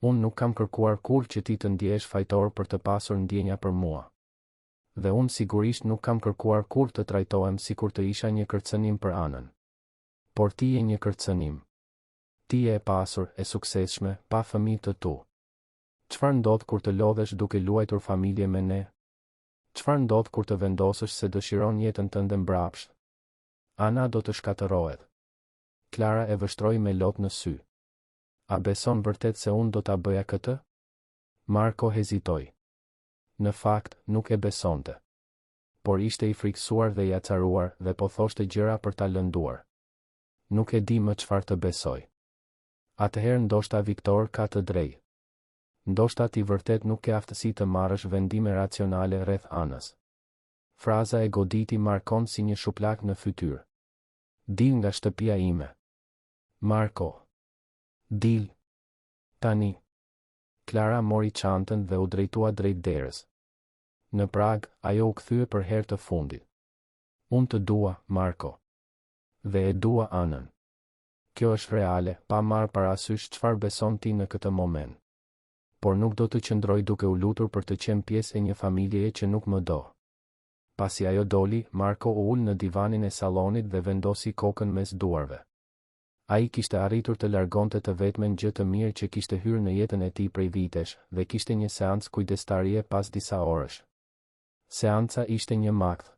Unë nuk kam kërkuar kur që ti të ndjehesh fajtor për të pasur ndjenja për mua. Dhe unë sigurisht nuk kam kërkuar kur të trajtohem sikur të isha një kërcënim për Anën. Por ti je një kërcënim. Ti je e pasur, e suksesshme, pa fëmijë të tu. Çfarë ndodh kur të lodhesh duke luajtur familje me ne? Çfarë ndodh kur të vendosësh se dëshiron jetën tënde mbrapsht? Ana do të shkatërohet. Klara e vështroi me lot në sy. A beson vërtet se unë do ta bëja këtë? Marko hezitoi. Në fakt, nuk e besonte. Por ishte I friksuar dhe I acaruar dhe po thoshte gjëra për ta lënduar. Nuk e di më çfarë të besoj. Atëherë ndoshta Viktor ka të drejtë. Ndoshta ti vërtet nuk ke aftësi të marrësh vendime racionale rreth Anës. Fraza e goditi Markon si një shuplak në fytyrë. Dil nga shtëpia ime. Marko. Dil. Tani. Klara mori çantën dhe u drejtua drejt derës. Në prag, ajo u kthye për herë të fundit. Unë të dua, Marko. Dhe e dua Anën. Kjo është reale, pa marrë parasysh çfarë beson ti në këtë moment. Por nuk do të qëndroj duke u lutur për të qenë pjesë e një familjeje që nuk më do. Pasi ajo doli, Marko u ul në divanin e sallonit dhe vendosi kokën mes duarve. Ai kishte arritur të largonte të vetmen gjë të mirë që kishte hyrë në jetën e tij prej vitesh, dhe kishte një seancë kujdestarie pas disa orësh. Seanca ishte një makth.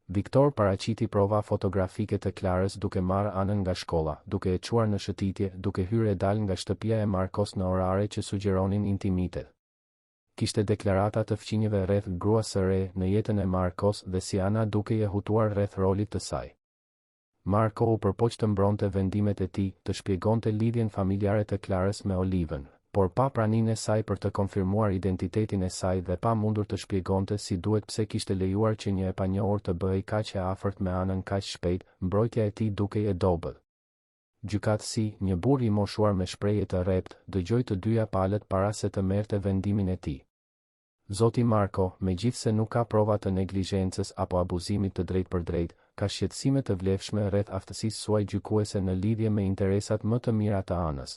Viktor paraqiti prova fotografike të Klarës duke marrë Anën nga shkolla, duke e çuar në shëtitje, duke hyrë e dalë nga shtëpia e Markos në orare që sugjeronin intimitet. Kishte deklarata të fqinjeve rreth gruas së re në jetën e Markos dhe si Ana duke I hutuar rreth rolit të saj. Marko u përpoq të mbronte vendimet e tij, të shpjegonte lidhjen familjare të Klarës me Oliven, por pa praninë e saj për të konfirmuar identitetin e saj dhe pa mundur të shpjegonte si duhet pse kishte lejuar që një e panjohur të bëhej kaq e afërt me Anën kaq shpejt, mbrojtja e tij dukej e dobët. Gjykatësi, një burr I moshuar me shprehje të rrept, dëgjoi të dyja palët para se të merrte vendimin e tij. Zoti Marko, megjithse nuk ka prova të neglizhencës apo abuzimit të drejtë për drejtë, ka shqetësime të vlefshme rreth aftësisë suaj gjykuese në lidhje me interesat më të mira të Anës.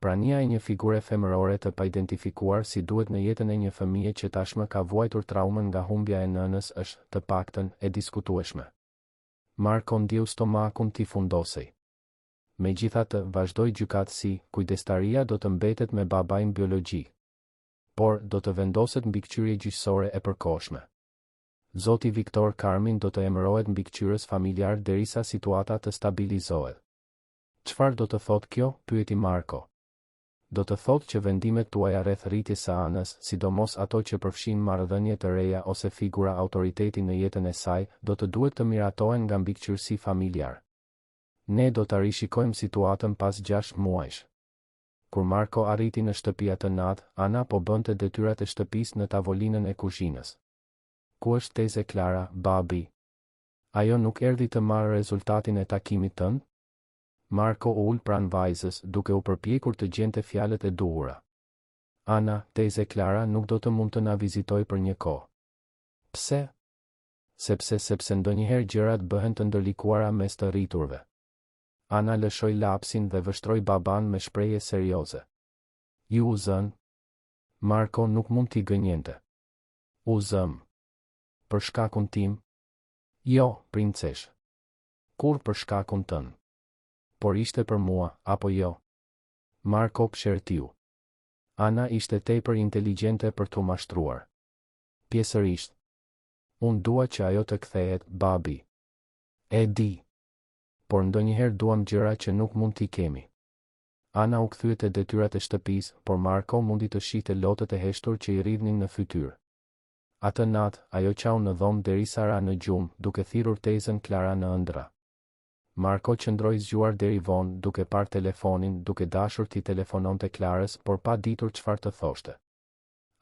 Prania e një figure femërore të paidentifikuar si duhet në jetën e një fëmije që tashmë ka vuajtur traumën nga humbja e nënës është, të paktën, e diskutueshme. Marko ndjeu stomakun t'i fundosej. Megjithatë, vazhdoi gjykatësi, kujdestaria do të mbetet me babain biologjik. Por, do të vendoset mbikëqyrje gjyqësore e përkohshme. Zoti Viktor Karmin do të emërohet mbikëqyrës familjar derisa situata të stabilizohet. Çfarë do të thotë kjo? Pyeti Marko. Do të thotë që vendimet tuaja rreth rritjes së Anës, sidomos ato që përfshin marrëdhënie të reja ose figura autoriteti në jetën e saj, do të duhet të miratohen nga mbikëqyrësi familjar. Ne do ta rishikojmë situatën pas 6 muajsh. Kur Marko arriti në shtëpia të natë, Ana po bënte detyrat e shtëpisë në tavolinën e kuzhinës. Ku është teze Klara, babi? Ajo nuk erdhi të marrë rezultatin e takimit tënd? Marko u ul pranë vajzës, duke u përpjekur të gjente fjalët e duhura. Ana, teze Klara nuk do të mund të na vizitoj për një kohë. Pse? Sepse ndonjëherë gjërat bëhen të ndërlikuara mes të rriturve. Ana lëshoi lapsin dhe vështroi baban me shprehje serioze. Ju u zën? Marko nuk mund t'i gënjente. U zëm. Për shkakun tim? Jo, princesh. Kur për shkakun tën? Por ishte për mua, apo jo? Marko pshertiu. Ana ishte tepër inteligjente për t'u mashtruar. Pjesërisht. Unë dua që ajo të kthehet, babi. E di. Por ndonjëherë duam gjëra që nuk mund t'i kemi. Ana u kthye te detyrat e shtëpisë, por Marko mundi të shihte lotët e heshtur që i rridhnin në fytyrë. Atë natë, ajo qau në dhomë derisa ra në gjumë, duke thirrur tezën Klara në ëndra. Marko qëndroi zgjuar deri vonë, duke parë telefonin, duke dashur t'i telefononte Klarës, por pa ditur çfarë të thoshte.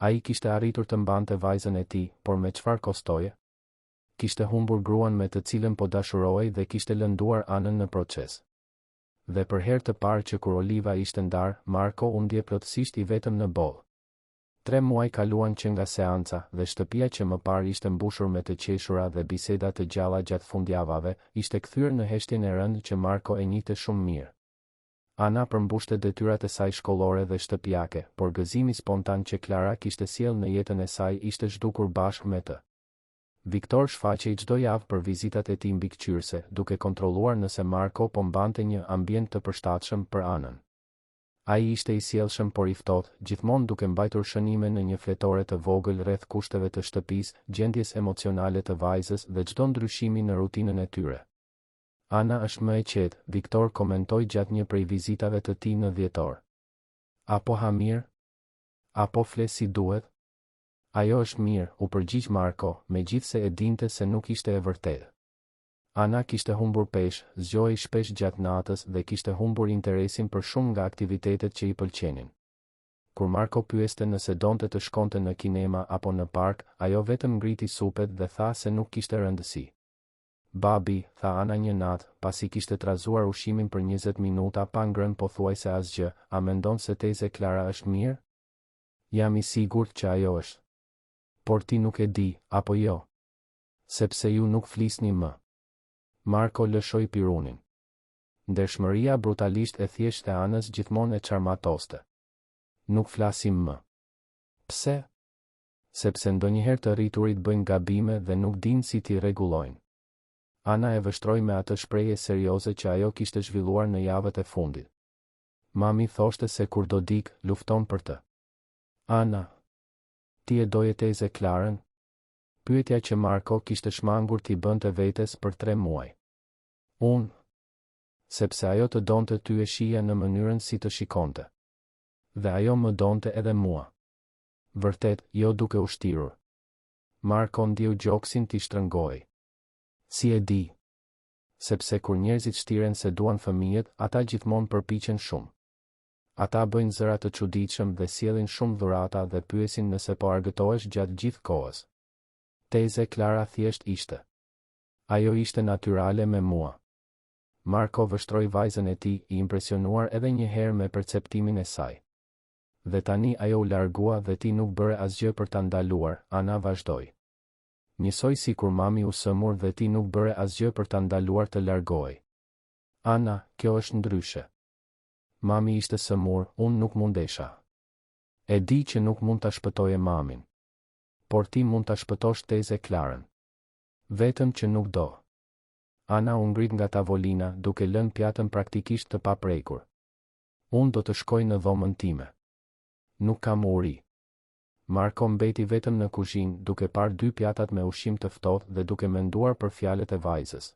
Ai kishte arritur të mbante vajzën e tij, por me çfarë kostoje? Kishte humbur gruan me të cilën po dashurohej dhe kishte lënduar Anën në proces. Dhe për herë të parë që kur Oliva ishte ndarë, Marko u ndje plotësisht i vetëm në boll. 3 muaj kaluan që nga seanca dhe shtëpia që më parë ishte mbushur me të qeshura dhe biseda të gjalla gjatë fundjavave, ishte kthyer në heshtjen e rëndë që Marko e njihte shumë mirë. Ana përmbushte detyrat e saj shkollore dhe shtëpiake, por gëzimi spontan që Klara kishte sjellë në jetën e saj ishte zhdukur bashkë me të. Viktor shfaqej çdo javë për vizitat e tij mbikëqyrëse, duke kontrolluar nëse Marko po mbante një ambient të përshtatshëm për Anën. Ai ishte i sjellshëm por i ftohtë, gjithmonë duke mbajtur shënime në një fletore të vogël rreth kushteve të shtëpisë, gjendjes emocionale të vajzës dhe çdo ndryshimi në rutinën e tyre. Ana është më e qetë, Viktor komentoi gjatë një prej vizitave të tij në dhjetor. Apo ha mirë? Apo flet si duhet? Ajo është mirë, u përgjigj Marko, megjithse e dinte se nuk ishte e vërtetë. Ana kishte humbur peshë, zgjohej shpesh gjatë natës dhe kishte humbur interesin për shumë nga aktivitetet që i pëlqenin. Kur Marko pyeste nëse donte të shkonte në kinema apo në park, ajo vetëm ngriti supet dhe tha se nuk kishte rëndësi. Babi, tha Ana një natë, pasi kishte trazuar ushimin për 20 minuta pa ngrënë pothuajse asgjë, a mendon se teze Klara është mirë? Jam i sigurt që ajo është. Por ti nuk e di, apo jo? Sepse ju nuk flisni më. Marko lëshoi pirunin. Ndershmëria brutalisht e thjeshtë e Anës gjithmonë e çarmatoste. Nuk flasim më. Pse? Sepse ndonjëherë të rriturit bëjnë gabime dhe nuk dinë si t'i rregullojnë. Ana e vështroi me atë shprehje serioze që ajo kishte zhvilluar në javët e fundit. Mami thoshte se kur do dik, lufton për të. Ana, ti e doje teze Klarën? Pyetja që Marko kishte shmangur t'i bënte vetes për 3 muaj. Unë? Sepse ajo të donte ty e shija në mënyrën si të shikonte. Dhe ajo më donte edhe mua. Vërtet, jo duke u shtirur. Marko ndjeu gjoksin t'i shtrëngoi. Si e di? Sepse kur njerëzit shtiren se duan fëmijët, ata gjithmonë përpiqen shumë. Ata bëjnë zëra të çuditshëm dhe sjellin shumë dhurata dhe pyesin nëse po argëtohesh gjatë gjithë kohës. Teze Klara thjesht ishte. Ajo ishte natyrale me mua. Marko vështroi vajzën e tij, i impresionuar edhe një herë me perceptimin e saj. Dhe tani ajo u largua dhe ti nuk bëre asgjë për ta ndaluar, Ana vazhdoi. Njësoj si kur mami u sëmur dhe ti nuk bëre asgjë për ta ndaluar të largohej. Ana, kjo është ndryshe. Mami ishte sëmur, unë nuk mundesha. E di që nuk mund ta shpëtoje mamin. Por ti mund ta shpëtosh teze Klarën. Vetëm që nuk do. Ana u ngrit nga tavolina, duke lënë pjatën praktikisht të paprekur. Unë do të shkoj në dhomën time. Nuk kam uri. Marko mbeti vetëm në kuzhinë, duke parë 2 pjatat me ushqim të ftohtë dhe duke menduar për fjalët e vajzës.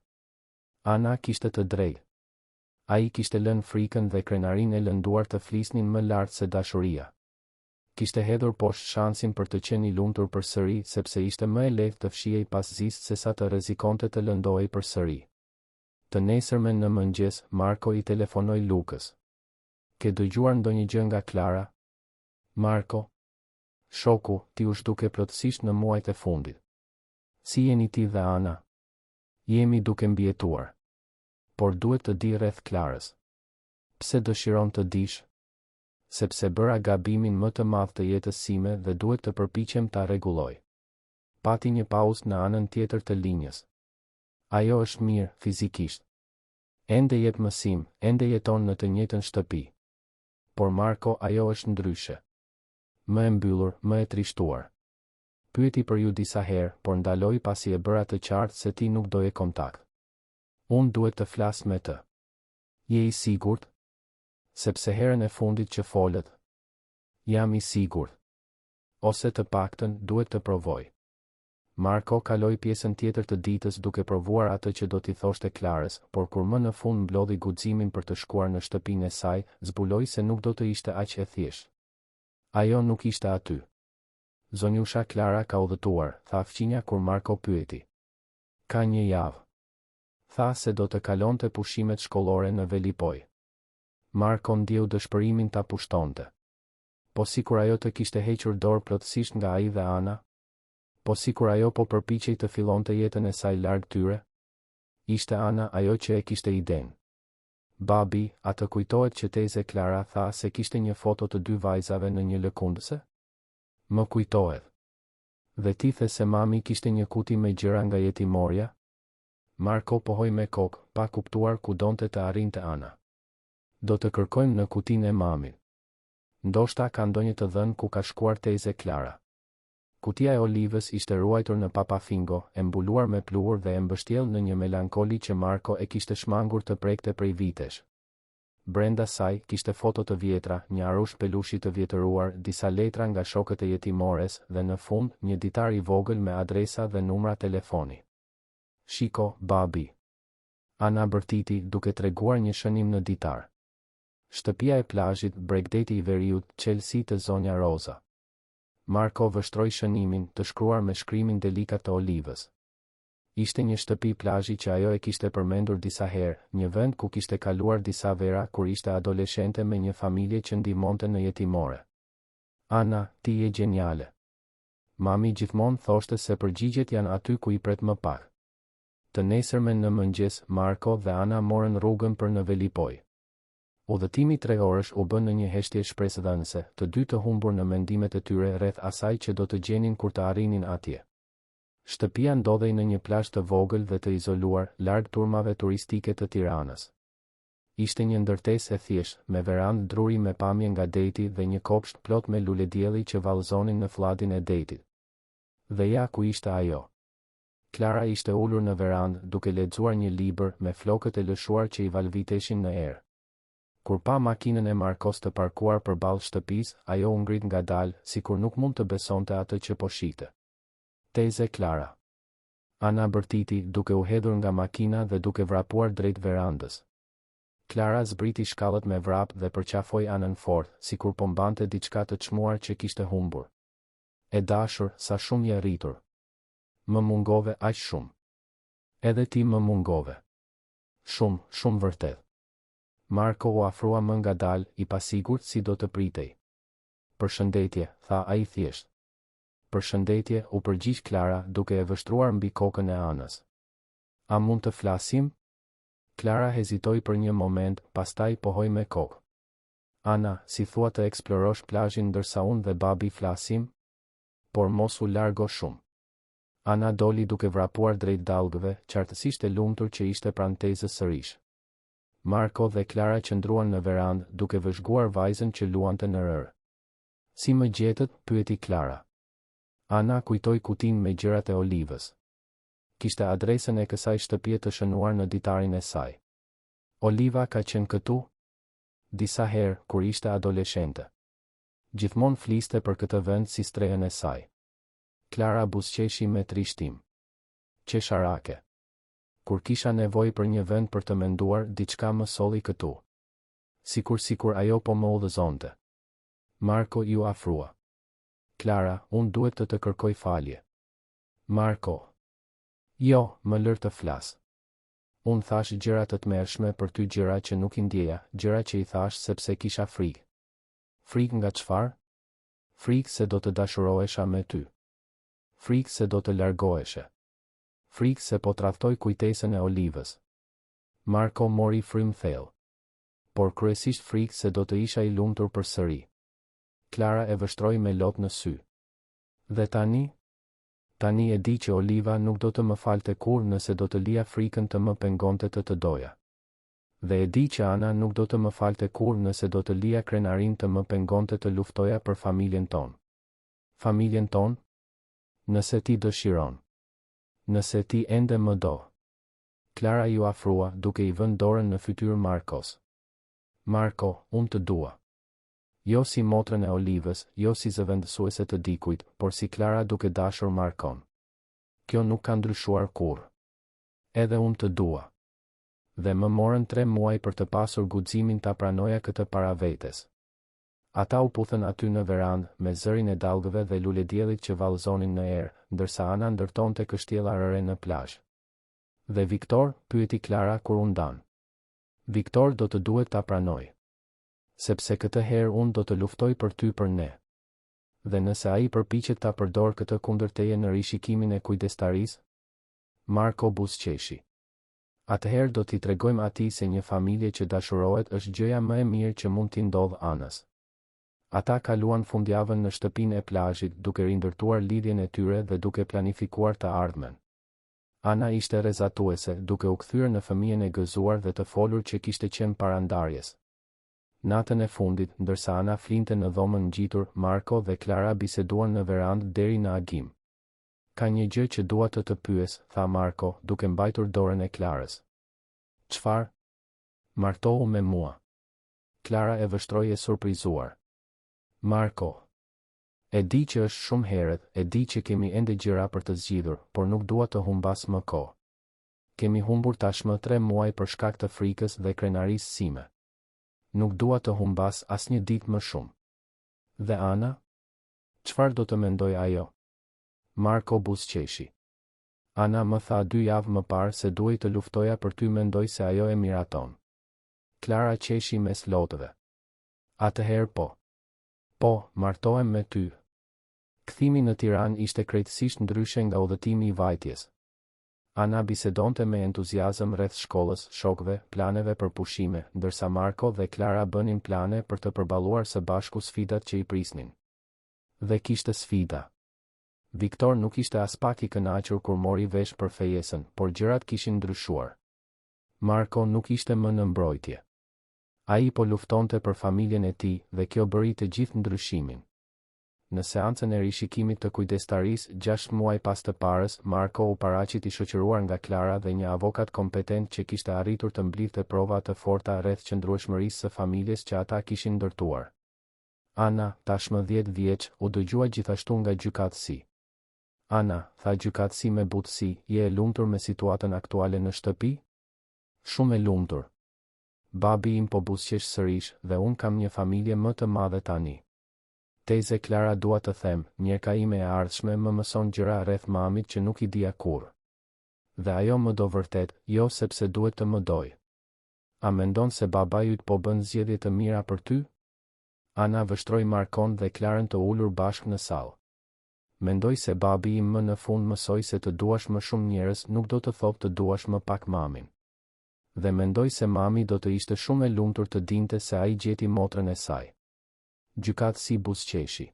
Ana kishte të drejtë. Ai kishte lënë frikën dhe krenarinë e lënduar të flisnin më lart se dashuria. Kishte hedhur poshtë shansin për të qenë i lumtur përsëri, sepse ishte më e lehtë të fshihej pas zisë se sa të rrezikonte të lëndohej përsëri. Të nesërmen në mëngjes, Marko i telefonoi Lukës. Ke dëgjuar ndonjë gjë nga Klara? Marko? Shoku, ti u zhduke plotësisht në muajt e fundit. Si jeni ti dhe Ana? Jemi duke mbijetuar. Por duhet të di rreth Klarës. Pse dëshiron të dish? sepse bëra gabimin më të madh të jetës sime dhe duhet të përpiqem ta rregulloj. Pati një pauzë në anën tjetër të linjës. Ajo është mirë, fizikisht. Ende jep mësim, ende jeton në të njëjtën shtëpi. Por Marko, ajo është ndryshe. Më e mbyllur, më e trishtuar. Pyeti për ju disa herë, por ndaloi pasi e bëra të qartë se ti nuk doje kontakt. Unë duhet të flas me të. Je i sigurt? Sepse herën e fundit që folët, jam i sigurt. Ose të paktën duhet të provoj. Marko kaloi pjesën tjetër të ditës duke provuar atë që do t'i thoshte Klarës, por kur më në fund mblodhi guximin për të shkuar në shtëpinë e saj, zbuloi se nuk do të ishte aq e thjeshtë. Ajo nuk ishte aty. Zonjusha Klara ka udhëtuar, tha fqinja kur Marko pyeti. Ka një javë. Tha se do të kalonte pushimet shkollore në Velipoj. Marko ndjeu dëshpërimin ta pushtonte. Po sikur ajo të kishte hequr dorë plotësisht nga ai dhe Ana? Po sikur ajo po përpiqej të fillonte jetën e saj larg tyre? Ishte Ana ajo që e kishte iden. Babi, a të kujtohet që teze Klara tha se kishte një foto të dy vajzave në një lëkundëse? Më kujtohet. Dhe ti the se mami kishte një kuti me gjëra nga jetimorja? Marko pohoi me kokë, pa kuptuar ku donte të arrinte Ana. Do të kërkojmë në kutinë e mamit. Ndoshta ka ndonjë të dhënë ku ka shkuar teze Klara. Kutia e olivës ishte ruajtur në papafingo, e mbuluar me pluhur dhe e mbështjell në një melankoli që Marko e kishte shmangur të prekte prej vitesh. Brenda saj kishte foto të vjetra, një arush pelushi të vjetëruar, disa letra nga shokët e jetimores dhe në fund një ditar i vogël me adresa dhe numra telefoni. Shiko, babi. Ana bërtiti duke treguar një shënim në ditar. Shtëpia e plazhit, Bregdeti i Veriut, Chelsea të zonja Roza. Marko vështroi shënimin, të shkruar me shkrimin delikat të olivës. Ishte një shtëpi plazhi që ajo e kishte përmendur disa herë, një vend ku kishte kaluar disa vera kur ishte adoleshente me një familje që ndihmonte në jetimore. Ana, ti je geniale. Mami gjithmonë thoshte se përgjigjet janë aty ku i pret më pak. Të nesërmen në mëngjes, Marko dhe Ana morën rrugën për në Velipoj. Udhëtimi 3 orësh u bën në një heshtje shpresëdhënëse, të dy të humbur në mendimet e tyre rreth asaj që do të gjenin kur të arrinin atje. Shtëpia ndodhej në një plazh të vogël dhe të izoluar, larg turmave turistike të Tiranës. Ishte një ndërtesë e thjeshtë, me verandë druri me pamje nga deti dhe një kopsht plot me luledielli që vallëzonin në fllatin e detit. Dhe ja ku ishte ajo. Klara ishte ulur në verandë duke lexuar një libër me flokët e lëshuar që i valviteshin në erë. Kur pa makinën e Markos të parkuar përballë shtëpisë, ajo u ngrit ngadalë, sikur nuk mund të besonte atë që po shihte. Teze Klara. Ana bërtiti duke u hedhur nga makina dhe duke vrapuar drejt verandës. Klara zbriti shkallët me vrap dhe përqafoi Anën fort, sikur po mbante diçka të çmuar që kishte humbur. E dashur, sa shumë je rritur. Më mungove aq shumë. Edhe ti më mungove. Shumë, shumë vërtet. Marko u afrua më ngadalë, i pasigurt si do të pritej. Përshëndetje, tha ai thjesht. Përshëndetje, u përgjigj Klara duke e vështruar mbi kokën e Anës. A mund të flasim? Klara hezitoi për një moment, pastaj pohoi me kokë. Ana, si thua të eksplorosh plazhin ndërsa unë dhe babi flasim? Por mos u largo shumë. Ana doli duke vrapuar drejt dallgëve, qartësisht e lumtur që ishte pranë tezës sërish. Marko dhe Klara qëndruan në verandë duke vëzhguar vajzën që luante në rër. Si më gjetët? Pyeti Klara. Ana kujtoi kutinë me gjërat e olivës. Kishte adresën e kësaj shtëpie të shënuar në ditarin e saj. Oliva ka qenë këtu? Disa herë, kur ishte adoleshente. Gjithmonë fliste për këtë vend si strehën e saj. Klara buzëqeshi me trishtim. Qesharake. Kur kisha nevojë për një vend për të menduar, diçka më solli këtu. Sikur ajo po më udhëzonte. Marko ju afrua. Klara, unë duhet të kërkoj falje. Marko. Jo, më lër të flas. Unë thash gjëra të tmerrshme për ty, gjëra që nuk i ndjeja, gjëra që i thash sepse kisha frikë. Frikë nga çfarë? Frikë se do të dashurohesha me ty. Frikë se do të largoheshe. Frikë se po tradhtoj kujtesën e olivës. Marko mori frym thellë. por kryesisht frikë se do të isha i lumtur përsëri. Klara e vështroi me lot në sy. Dhe tani? Tani e di që Oliva nuk do të më falte kur nëse do të lija frikën të më pengonte të doja. Dhe e di që Ana nuk do të më falte kur nëse do të lija krenarin të më pengonte të luftoja për familjen tonë. Familjen tonë? Nëse ti dëshiron. Nëse ti ende më do. Klara ju afrua duke i vënë dorën në fytyrë Markos. Marko, unë të dua. Jo si motrën e Olivës, jo si zëvendësuese të dikujt, por si Klara duke dashur Markon. Kjo nuk ka ndryshuar kurrë. Edhe unë të dua. Dhe më morën 3 muaj për të pasur guximin ta pranoja këtë para vetes. Ata u puthën aty në verandë, me zërin e dallgëve dhe lulediellit që vallëzonin në erë, ndërsa Ana ndërtonte kështjella rëre në plazh. Dhe Viktor, pyeti Klara kur u ndan. Viktor do të duhet ta pranoj. Sepse këtë herë unë do të luftoj për ty për ne. Dhe nëse ai përpiqet ta përdor këtë kundër teje në rishikimin e kujdestarisë, Marko buzëqeshi. Atëherë do t'i tregojmë atij se një familje që dashurohet është gjëja më e mirë që mund t'i ndodh Anës. Ata kaluan fundjavën në shtëpinë e plazhit duke rindërtuar lidhjen e tyre dhe duke planifikuar të ardhmen. Ana ishte rrezatuese, duke u kthyer në fëmijën e gëzuar dhe të folur që kishte qenë parandarjes. Natën e fundit, ndërsa Ana flinte në dhomën ngjitur, Marko dhe Klara biseduan në verandë deri në agim. Ka një gjë që dua të pyes, tha Marko, duke mbajtur dorën e Klarës. Çfarë? Martohu me mua. Klara e vështroi e surprizuar. Marko. E di që është shumë herët, e di që kemi ende gjëra për të zgjidhur, por nuk dua të humbas më kohë. Kemi humbur tashmë 3 muaj për shkak të frikës dhe krenarisë sime. Nuk dua të humbas asnjë ditë më shumë. Dhe Ana? Çfarë do të mendoj ajo? Marko buzëqeshi. Ana më tha 2 javë më parë se duhej të luftoja për ty, mendoj se ajo e miraton. Klara qeshi mes lotëve. Atëherë po. Po, martohem me ty. Kthimi në Tiranë ishte krejtësisht ndryshe nga udhëtimi i vajtjes. Ana bisedonte me entuziazëm rreth shkollës, shokëve, planeve për pushime, ndërsa Marko dhe Klara bënin plane për të përballuar së bashku sfidat që i prisnin. Dhe kishte sfida. Viktor nuk ishte as pak i kënaqur kur mori vesh për fejesën, por gjërat kishin ndryshuar. Marko nuk ishte më në mbrojtje. Ai po luftonte për familjen e tij dhe kjo bëri të gjithë ndryshimin. Në seancën e rishikimit të kujdestarisë 6 muaj pas të parës, Marko u paraqit i shoqëruar nga Klara dhe një avokat kompetent që kishte arritur të mblidhte prova të forta rreth qëndrueshmërisë së familjes që ata kishin ndërtuar. Ana, tashmë 10 vjeç, u dëgjua gjithashtu nga gjykatësi. Ana, tha gjykatësi me butësi, je e lumtur me situatën aktuale në shtëpi? Shumë e lumtur. Babi im po buzëqesh sërish dhe unë kam një familje më të madhe tani. Teze Klara, dua të them, njerëka ime e ardhshme më mëson gjëra rreth mamit që nuk i dija kurrë. Dhe ajo më do vërtet, jo sepse duhet të më doj. A mendon se babai yt po bën zgjedhje të mira për ty? Ana vështroi Markon dhe Klarën të ulur bashkë në sallë. Mendoj se babi im më në fund mësoi se të duash më shumë njerëz nuk do të thotë të duash më pak mamin. Dhe mendoj se mami do të ishte shumë e lumtur të dinte se ai gjeti motrën e saj. Gjykatësi buzëqeshi.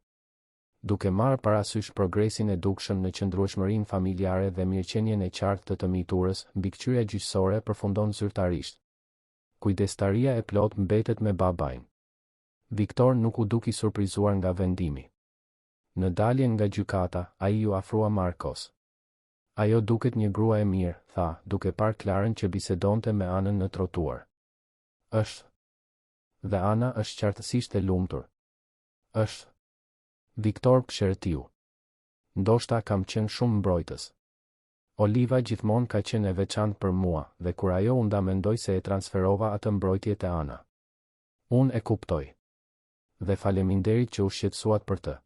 Duke marrë parasysh progresin e dukshëm në qëndrueshmërinë familjare dhe mirëqenien e qartë të miturës, mbikëqyrja gjyqësore përfundon zyrtarisht. Kujdestaria e plot mbetet me babain. Viktor nuk u duki surprizuar nga vendimi. Në daljen nga gjykata, ai u afrua Markos. Ajo duket një grua e mirë, tha, duke parë Klarën që bisedonte me Anën në trotuar. Është. Dhe Ana është qartësisht e lumtur. Është. Viktor pëshertiu. Ndoshta kam qenë shumë mbrojtës. Oliva gjithmonë ka qenë e veçantë për mua, dhe kur ajo u nda mendoj se e transferova atë mbrojtje te Ana. Unë e kuptoj. Dhe faleminderit që u shqetësuat për të.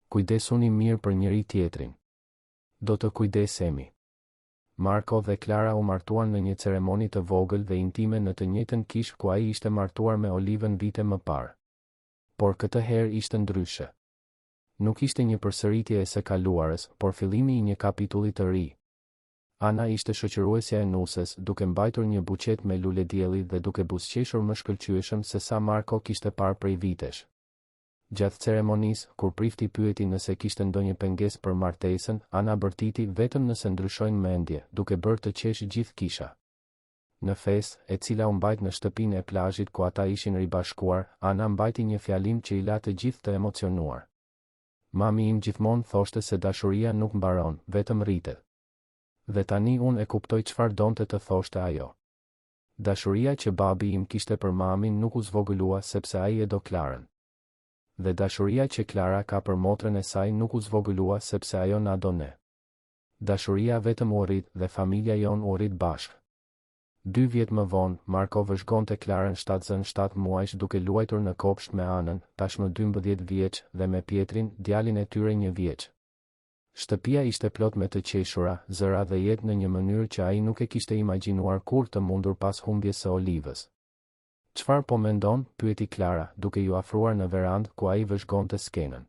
Kujdesuni mirë për njëri tjetrin. Do të kujdesemi. Marko dhe Klara u martuan në një ceremoni të vogël dhe intime në të njëjtën kishë ku ai ishte martuar me Olivën vite më parë. Por këtë herë ishte ndryshe. Nuk ishte një përsëritje e së kaluarës, por fillimi i një kapitulli të ri. Ana ishte shoqëruesja e Nusës, duke mbajtur një buqet me lule dielli dhe duke buzëqeshur më shkëlqyeshëm se sa Marko kishte parë prej vitesh. Gjatë ceremonisë, kur prifti pyeti nëse kishte ndonjë pengesë për martesën, Ana bërtiti vetëm nëse ndryshojnë mendje, duke bërë të qesh gjithë kisha. Në festë, e cila u mbajt në shtëpinë e plazhit ku ata ishin ribashkuar, Ana mbajti një fjalim që i la të gjithë të emocionuar. Mami im gjithmonë thoshte se dashuria nuk mbaron, vetëm rritet. Dhe tani unë e kuptoj çfarë donte të thoshte ajo. Dashuria që babi im kishte për mamin nuk u zvogëlua sepse ai e do Klarën. Dhe dashuria që Klara ka për motrën e saj nuk u zvogëlua sepse ajo na do ne. Dashuria vetëm u rrit dhe familja jon u rrit bashkë. 2 vjet më vonë, Marko vëzhgonte Klarën 7 muajsh duke luajtur në kopsht me Anën, tashmë 12 vjeç, dhe me Pietrin, djalin e tyre 1 vjeç. Shtëpia ishte plot me të qeshura, zëra dhe jetë në një mënyrë që ai nuk e kishte imagjinuar kur të mundur pas humbjes së Olivës. Çfarë po mendon? Pyeti Klara, duke ju afruar në verandë ku ai vëzhgonte skenën.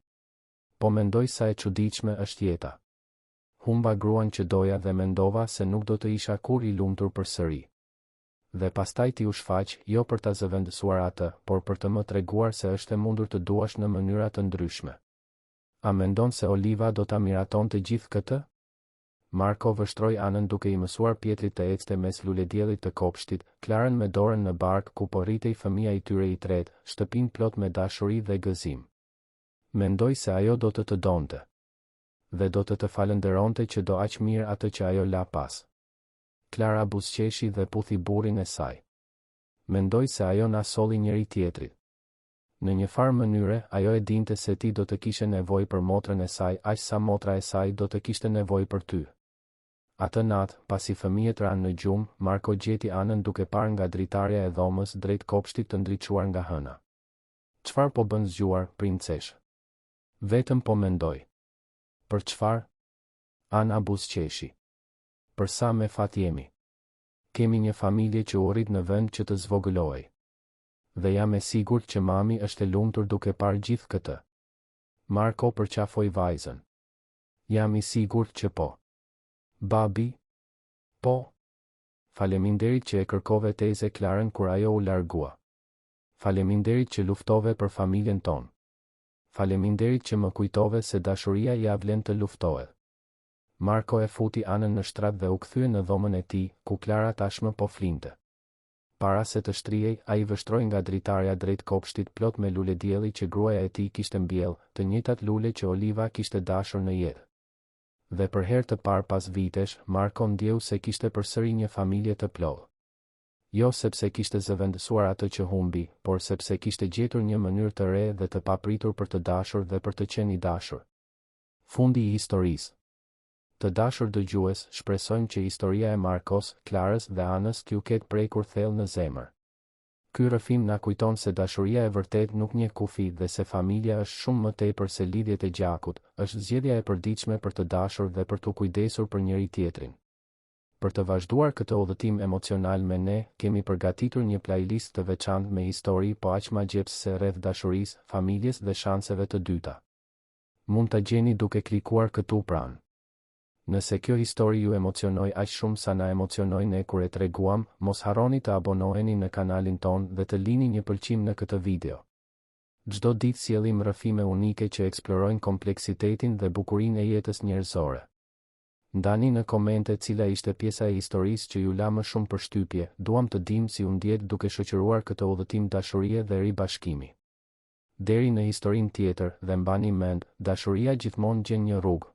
Po mendoj sa e çuditshme është jeta. Humba gruan që doja dhe mendova se nuk do të isha kur i lumtur përsëri. Dhe pastaj ti u shfaq, jo për ta zëvendësuar atë, por për të më treguar se është e mundur të duash në mënyra të ndryshme. A mendon se Oliva do ta miraton të gjithë këtë? Marko vështroi Anën duke i mësuar Pietrit të ecte mes lulediellit të kopshtit, Klarën me dorën në bark ku po rritej fëmia i tyre i tretë, shtëpinë plot me dashuri dhe gëzim. Mendoj se ajo do të donte. Dhe do të falenderonte që do aq mirë atë që ajo la pas. Klara buzëqeshi dhe puthi burrin e saj. Mendoj se ajo na solli njëri tjetrit. Në një farë mënyre, ajo e dinte se ti do të kishe nevojë për motrën e saj, aq sa motra e saj do të kishte nevojë për ty. Atë natë, pasi fëmijët ranë në gjumë, Marko gjeti Anën duke parë nga dritarja e dhomës drejt kopshtit të ndriçuar nga hëna. Çfarë po bën zgjuar, princesh? Vetëm po mendoj. Për çfarë? Ana buzëqeshi. Për sa me fat jemi. Kemi një familje që u rrit në vend që të zvogëlohej. Dhe jam e sigurt që mami është e lumtur duke parë gjithë këtë. Marko përqafoi vajzën. Jam i sigurt që po. Babi? Po. Faleminderit që e kërkove teze Klarën kur ajo u largua. Faleminderit që luftove për familjen tonë. Faleminderit që më kujtove se dashuria ja vlen të luftohet. Marko e futi Anën në shtrat dhe u kthye në dhomën e tij, ku Klara tashmë po flinte. Para se të shtrihej, ai vështroi nga dritarja drejt kopshtit plot me lule dielli që gruaja e tij kishte mbjell, të njëjtat lule që Oliva kishte dashur në jetë. Dhe për herë të parë pas vitesh, Marko ndjeu se kishte përsëri një familje të plotë. Jo sepse kishte zëvendësuar atë që humbi, por sepse kishte gjetur një mënyrë të re dhe të papritur për të dashur dhe për të qenë i dashur. Fundi i historisë. Të dashur dëgjues, shpresojmë që historia e Markos, Klarës dhe Anës t'ju ketë prekur thellë në zemër. Ky rrëfim na kujton se dashuria e vërtet nuk njeh kufi dhe se familja është shumë më tepër se lidhjet e gjakut, është zgjedhja e përditshme për të dashur dhe për t'u kujdesur për njëri tjetrin. Për të vazhduar këtë udhëtim emocional me ne, kemi përgatitur një playlist të veçantë me histori po aq magjepse rreth dashurisë, familjes dhe shanseve të dyta. Mund ta gjeni duke klikuar këtu pranë. Nëse kjo histori ju emocionoi aq shumë sa na emocionoi ne kur e treguam, mos harroni të abonoheni në kanalin ton dhe të lini një pëlqim në këtë video. Çdo ditë sjellim rrëfime unike që eksplorojnë kompleksitetin dhe bukurinë e jetës njerëzore. Ndani në komente cila ishte pjesa e historisë që ju la më shumë përshtypje, duam të dim si u ndjet duke shoqëruar këtë udhëtim dashurie dhe ribashkimi. Deri në historinë tjetër, dhe mbani mend, dashuria gjithmonë gjen një rrugë.